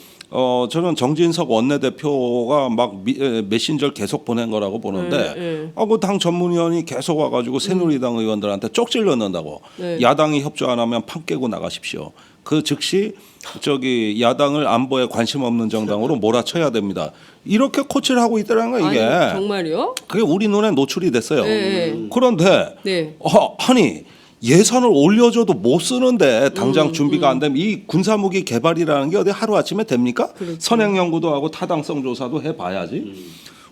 저는 정진석 원내대표가 막 메신저를 계속 보낸 거라고 보는데 그 당 전문위원이 계속 와가지고 새누리당 의원들한테 쪽질 넣는다고. 네. 야당이 협조 안 하면 판 깨고 나가십시오. 그 즉시 저기 야당을 안보에 관심 없는 정당으로 몰아쳐야 됩니다. 이렇게 코치를 하고 있다는 거 이게. 아니, 정말요? 그게 우리 눈에 노출이 됐어요. 네. 그런데 네. 아니 예산을 올려줘도 못 쓰는데 당장 준비가 안 되면 이 군사무기 개발이라는 게 어디 하루아침에 됩니까? 그렇죠. 선행연구도 하고 타당성 조사도 해봐야지.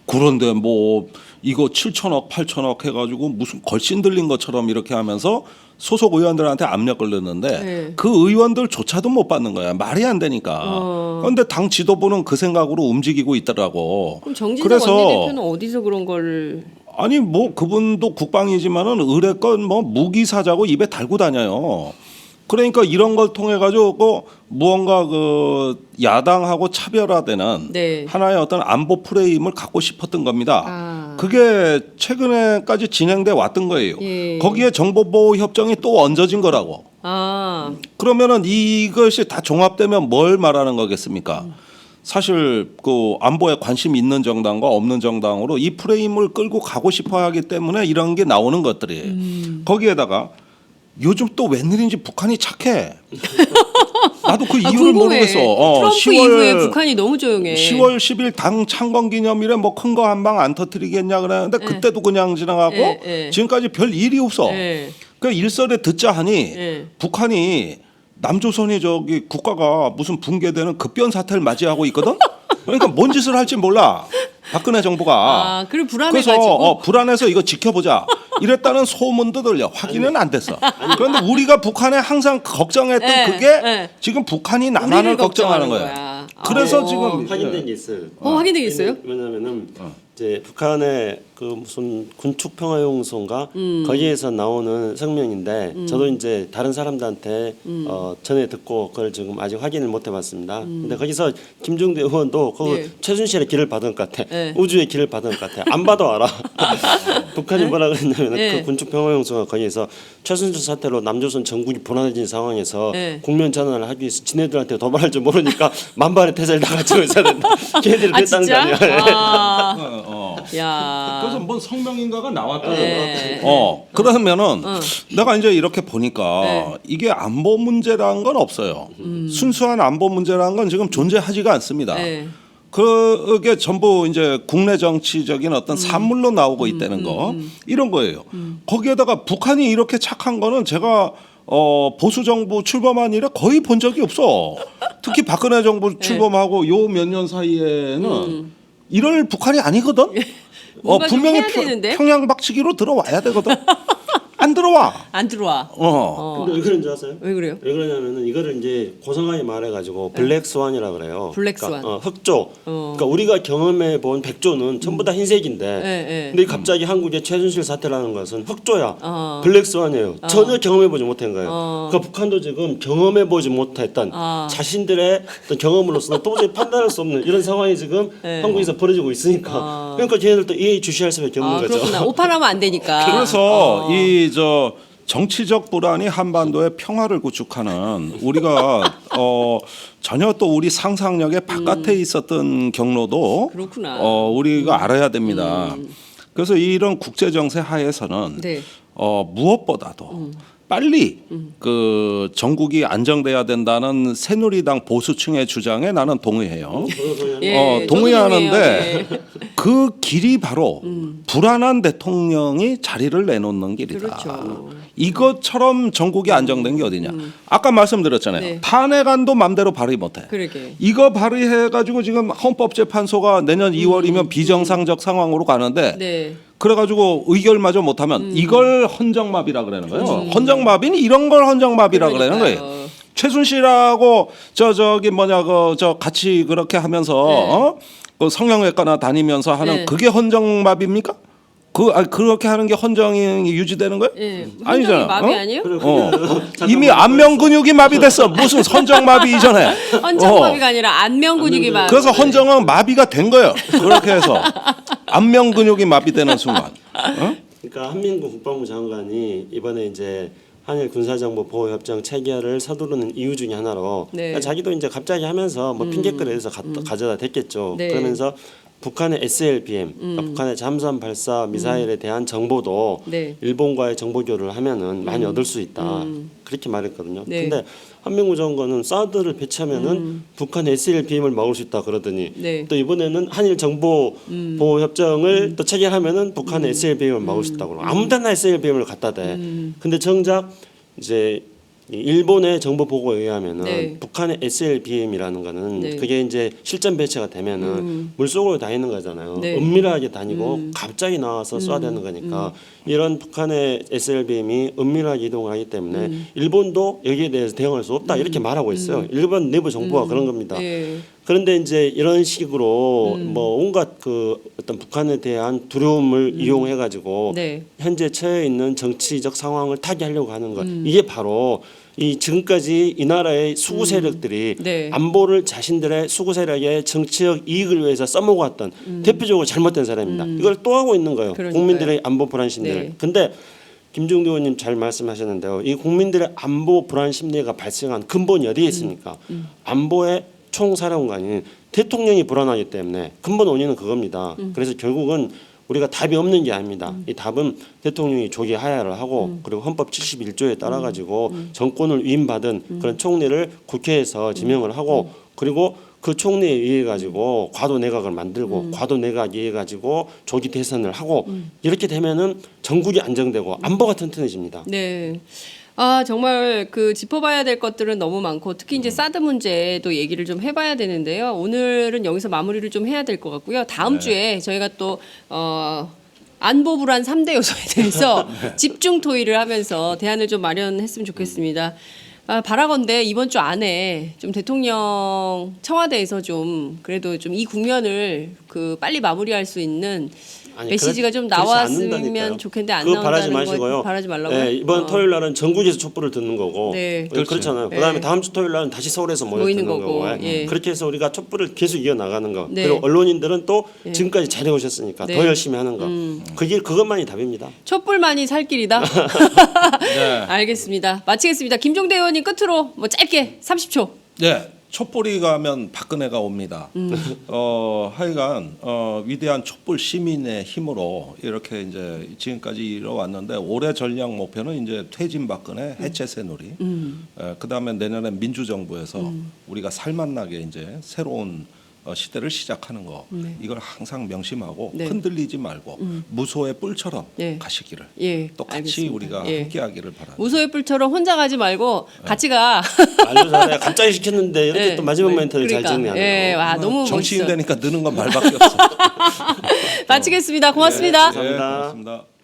그런데 뭐 이거 7천억 8천억 해가지고 무슨 걸신 들린 것처럼 이렇게 하면서 소속 의원들한테 압력을 넣는데 네. 그 의원들조차도 못 받는 거야. 말이 안 되니까. 그런데 당 지도부는 그 생각으로 움직이고 있더라고. 그럼 정진석 원내대표는 어디서 그런 걸? 아니 뭐 그분도 국방이지만은 의뢰건 뭐 무기 사자고 입에 달고 다녀요. 그러니까 이런 걸 통해 가지고 무언가 그 야당하고 차별화되는 네. 하나의 어떤 안보 프레임을 갖고 싶었던 겁니다. 아. 그게 최근에까지 진행돼 왔던 거예요. 예. 거기에 정보보호 협정이 또 얹어진 거라고. 아, 그러면은 이것이 다 종합되면 뭘 말하는 거겠습니까? 사실 그 안보에 관심 있는 정당과 없는 정당으로 이 프레임을 끌고 가고 싶어 하기 때문에 이런 게 나오는 것들이에요. 거기에다가 요즘 또 웬일인지 북한이 착해. 나도 그 이유를 궁금해. 모르겠어. 트럼프 이후에 북한이 너무 조용해. 10월 10일 당 창건 기념일에 뭐 큰 거 한 방 안 터뜨리겠냐 그러는데 그때도 그냥 지나가고 지금까지 별 일이 없어. 그 일설에 듣자 하니 북한이 남조선이 저기 국가가 무슨 붕괴되는 급변 사태를 맞이하고 있거든. 그러니까 뭔 짓을 할지 몰라. 박근혜 정부가. 아, 그래 불안해가지고. 그래서 불안해서 이거 지켜보자. 이랬다는 소문도 들려. 확인은 안 됐어. 그런데 우리가 북한에 항상 걱정했던 그게 지금 북한이 남한을 우리를 걱정하는 걱정하는 거야. 거야. 그래서 아. 지금 확인된 게 있어요. 확인된 게 있어요? 왜냐하면은 이제 북한의 그 무슨 군축 평화용소인가 거기에서 나오는 성명인데 저도 이제 다른 사람들한테 전에 듣고 그걸 지금 아직 확인을 못 해봤습니다. 근데 거기서 김종대 의원도 그 네. 최순실의 길을 받은 것 같아. 네. 우주의 길을 받은 것 같아. 안 봐도 알아. 북한이 뭐라 그랬냐면 네. 그 군축 평화용소가 거기에서 최순실 사태로 남조선 전국이 불안해진 상황에서 네. 국면 전환을 하기 위해서 지네들한테 도발할 줄 모르니까 만반의 태세를 다 갖추고 있어야 된다. 걔네들이 아 그랬다는 거 진짜? 아니야. 아, 야. 그래서 뭔 성명인가가 나왔다는 네. 그러면은 내가 이제 이렇게 보니까 네. 이게 안보 문제라는 건 없어요. 순수한 안보 문제라는 건 지금 존재하지가 않습니다. 네. 그게 전부 이제 국내 정치적인 어떤 산물로 나오고 있다는 거 이런 거예요. 거기에다가 북한이 이렇게 착한 거는 제가 보수 정부 출범한 이래 거의 본 적이 없어. 특히 박근혜 정부 출범하고 요 몇 년 사이에는 이럴 북한이 아니거든. 뭔가 좀 분명히 해야 되는데? 평양 박치기로 들어와야 되거든. 안 들어와. 안 들어와. 근데 왜 그런 줄 아세요? 왜 그래요? 왜 그러냐면은 이거를 이제 고성하게 말해가지고 블랙스완이라 그래요. 블랙스완. 그러니까, 흑조. 그러니까 우리가 경험해 본 백조는 전부 다 흰색인데, 네. 근데 갑자기 한국의 최순실 사태라는 것은 흑조야. 블랙스완이에요. 전혀 경험해 보지 못한 거예요. 그러니까 북한도 지금 경험해 보지 못했던 자신들의 어떤 경험으로서는 도저히 판단할 수 없는 이런 상황이 지금 한국에서 벌어지고 있으니까, 그러니까 걔네들도 예의주시할 수밖에 없는 거죠. 그렇구나. 오판하면 안 되니까. 그래서 이 정치적 불안이 한반도의 평화를 구축하는 우리가 전혀 또 우리 상상력의 바깥에 있었던 경로도 그렇구나. 우리가 알아야 됩니다. 그래서 이런 국제 정세 하에서는 네. 무엇보다도 빨리 그 전국이 안정돼야 된다는 새누리당 보수층의 주장에 나는 동의해요. 예, 동의하는데 저도 동의해요. 예. 그 길이 바로 불안한 대통령이 자리를 내놓는 길이다. 그렇죠. 이것처럼 전국이 안정된 게 어디냐. 아까 말씀드렸잖아요. 네. 탄핵안도 맘대로 발의 못해. 그러게. 이거 발의해가지고 지금 헌법재판소가 내년 2월이면 비정상적 상황으로 가는데 네. 그래가지고 의결마저 못하면 이걸 헌정마비라 그러는 거예요. 헌정마비는 이런 걸 헌정마비라 그러는 거예요. 최순실하고 저기 뭐냐 저 같이 그렇게 하면서 그 성형외과나 다니면서 하는 그게 헌정마비입니까? 그렇게 하는 게 헌정이 유지되는 거예요? 예. 아니잖아. 헌정이 마비 아니에요? 이미 안면 근육이 마비됐어. 무슨 선정마비 이전에. 헌정마비가 아니라 안면 근육이 마비. 그래서 헌정은 마비가 된 거예요. 그렇게 해서 안면 근육이 마비되는 순간. 그러니까 한민구 국방부 장관이 이번에 이제 한일 군사정보 보호협정 체결을 서두르는 이유 중에 하나로 네. 그러니까 자기도 이제 갑자기 하면서 뭐 핑계거리에서 가져다 댔겠죠. 네. 그러면서 북한의 SLBM, 그러니까 북한의 잠수함 발사 미사일에 대한 정보도 네. 일본과의 정보 교류를 하면은 많이 얻을 수 있다. 그렇게 말했거든요. 네. 근데 한민구 장관은 사드를 배치하면은 북한 SLBM을 막을 수 있다 그러더니 네. 또 이번에는 한일 정보 보호 협정을 또 체결하면은 북한의 SLBM을 막을 수 있다고 그러고 아무데나 SLBM을 갖다 대. 근데 정작 이제 이 일본의 정보 보고에 의하면은 네. 북한의 SLBM이라는 거는 네. 그게 이제 실전 배치가 되면은 물속으로 다니는 거잖아요. 네. 은밀하게 다니고 갑자기 나와서 쏴야 되는 거니까 이런 북한의 SLBM이 은밀하게 이동을 하기 때문에 일본도 여기에 대해서 대응할 수 없다 이렇게 말하고 있어요. 일본 내부 정보가 그런 겁니다. 예. 그런데 이제 이런 식으로 뭐 온갖 그 어떤 북한에 대한 두려움을 이용해 가지고 네. 현재 처해 있는 정치적 상황을 타개하려고 하는 것 이게 바로 이 지금까지 이 나라의 수구 세력들이 네. 안보를 자신들의 수구 세력의 정치적 이익을 위해서 써먹어왔던 대표적으로 잘못된 사람입니다. 이걸 또 하고 있는 거예요. 그러니까요. 국민들의 안보 불안 심리를. 네. 근데 김종대 의원님 잘 말씀하셨는데요. 이 국민들의 안보 불안 심리가 발생한 근본이 어디에 있습니까? 안보의 총사령관인 대통령이 불안하기 때문에 근본 원인은 그겁니다. 그래서 결국은 우리가 답이 없는 게 아닙니다. 이 답은 대통령이 조기 하야를 하고 그리고 헌법 71조에 따라 가지고 정권을 위임받은 그런 총리를 국회에서 지명을 하고 그리고 그 총리에 의해 가지고 과도 내각을 만들고 과도 내각에 의해 가지고 조기 대선을 하고 이렇게 되면은 전국이 안정되고 안보가 튼튼해집니다. 네. 아, 정말 그 짚어봐야 될 것들은 너무 많고 특히 이제 사드 문제도 얘기를 좀 해봐야 되는데요. 오늘은 여기서 마무리를 좀 해야 될 것 같고요. 다음 주에 저희가 또 안보 불안 3대 요소에 대해서 집중 토의를 하면서 대안을 좀 마련했으면 좋겠습니다. 아, 바라건대 이번 주 안에 좀 대통령 청와대에서 좀 그래도 좀 이 국면을 그 빨리 마무리할 수 있는 아니, 메시지가 좀 그렇지 나왔으면 않는다니까요. 좋겠는데 안 그거 바라지 나온다는 거 마시고요. 바라지 말라고요. 네, 이번 토요일 날은 전국에서 촛불을 듣는 거고 네. 그렇잖아요. 네. 그다음에 다음 주 토요일 날은 다시 서울에서 모여 모이는 듣는 거고, 거고 예. 그렇게 해서 우리가 촛불을 계속 이어 나가는 거. 네. 그리고 언론인들은 또 지금까지 잘해 오셨으니까 네. 더 열심히 하는 거. 그것만이 답입니다. 촛불만이 살 길이다. 네. 알겠습니다. 마치겠습니다. 김종대 의원님 끝으로 뭐 짧게 30초. 네. 촛불이 가면 박근혜가 옵니다. 하여간 위대한 촛불 시민의 힘으로 이렇게 이제 지금까지 이뤄왔는데 올해 전략 목표는 이제 퇴진 박근혜 해체 새누리. 그다음에 내년에 민주정부에서 우리가 살맛나게 이제 새로운 시대를 시작하는 거. 이걸 항상 명심하고 네. 흔들리지 말고 무소의 뿔처럼 네. 가시기를. 예. 또 같이 알겠습니다. 우리가 예. 함께하기를 바랍니다. 무소의 뿔처럼 혼자 가지 말고 같이 가. 알려 잘해. 갑자기 시켰는데 이렇게 네. 또 마지막 멘트를 잘 그러니까. 정리하네요. 예. 와, 너무 정치인 멋있어. 되니까 느는 건 말밖에 없어. 마치겠습니다. 고맙습니다. 네, 감사합니다. 네, 고맙습니다.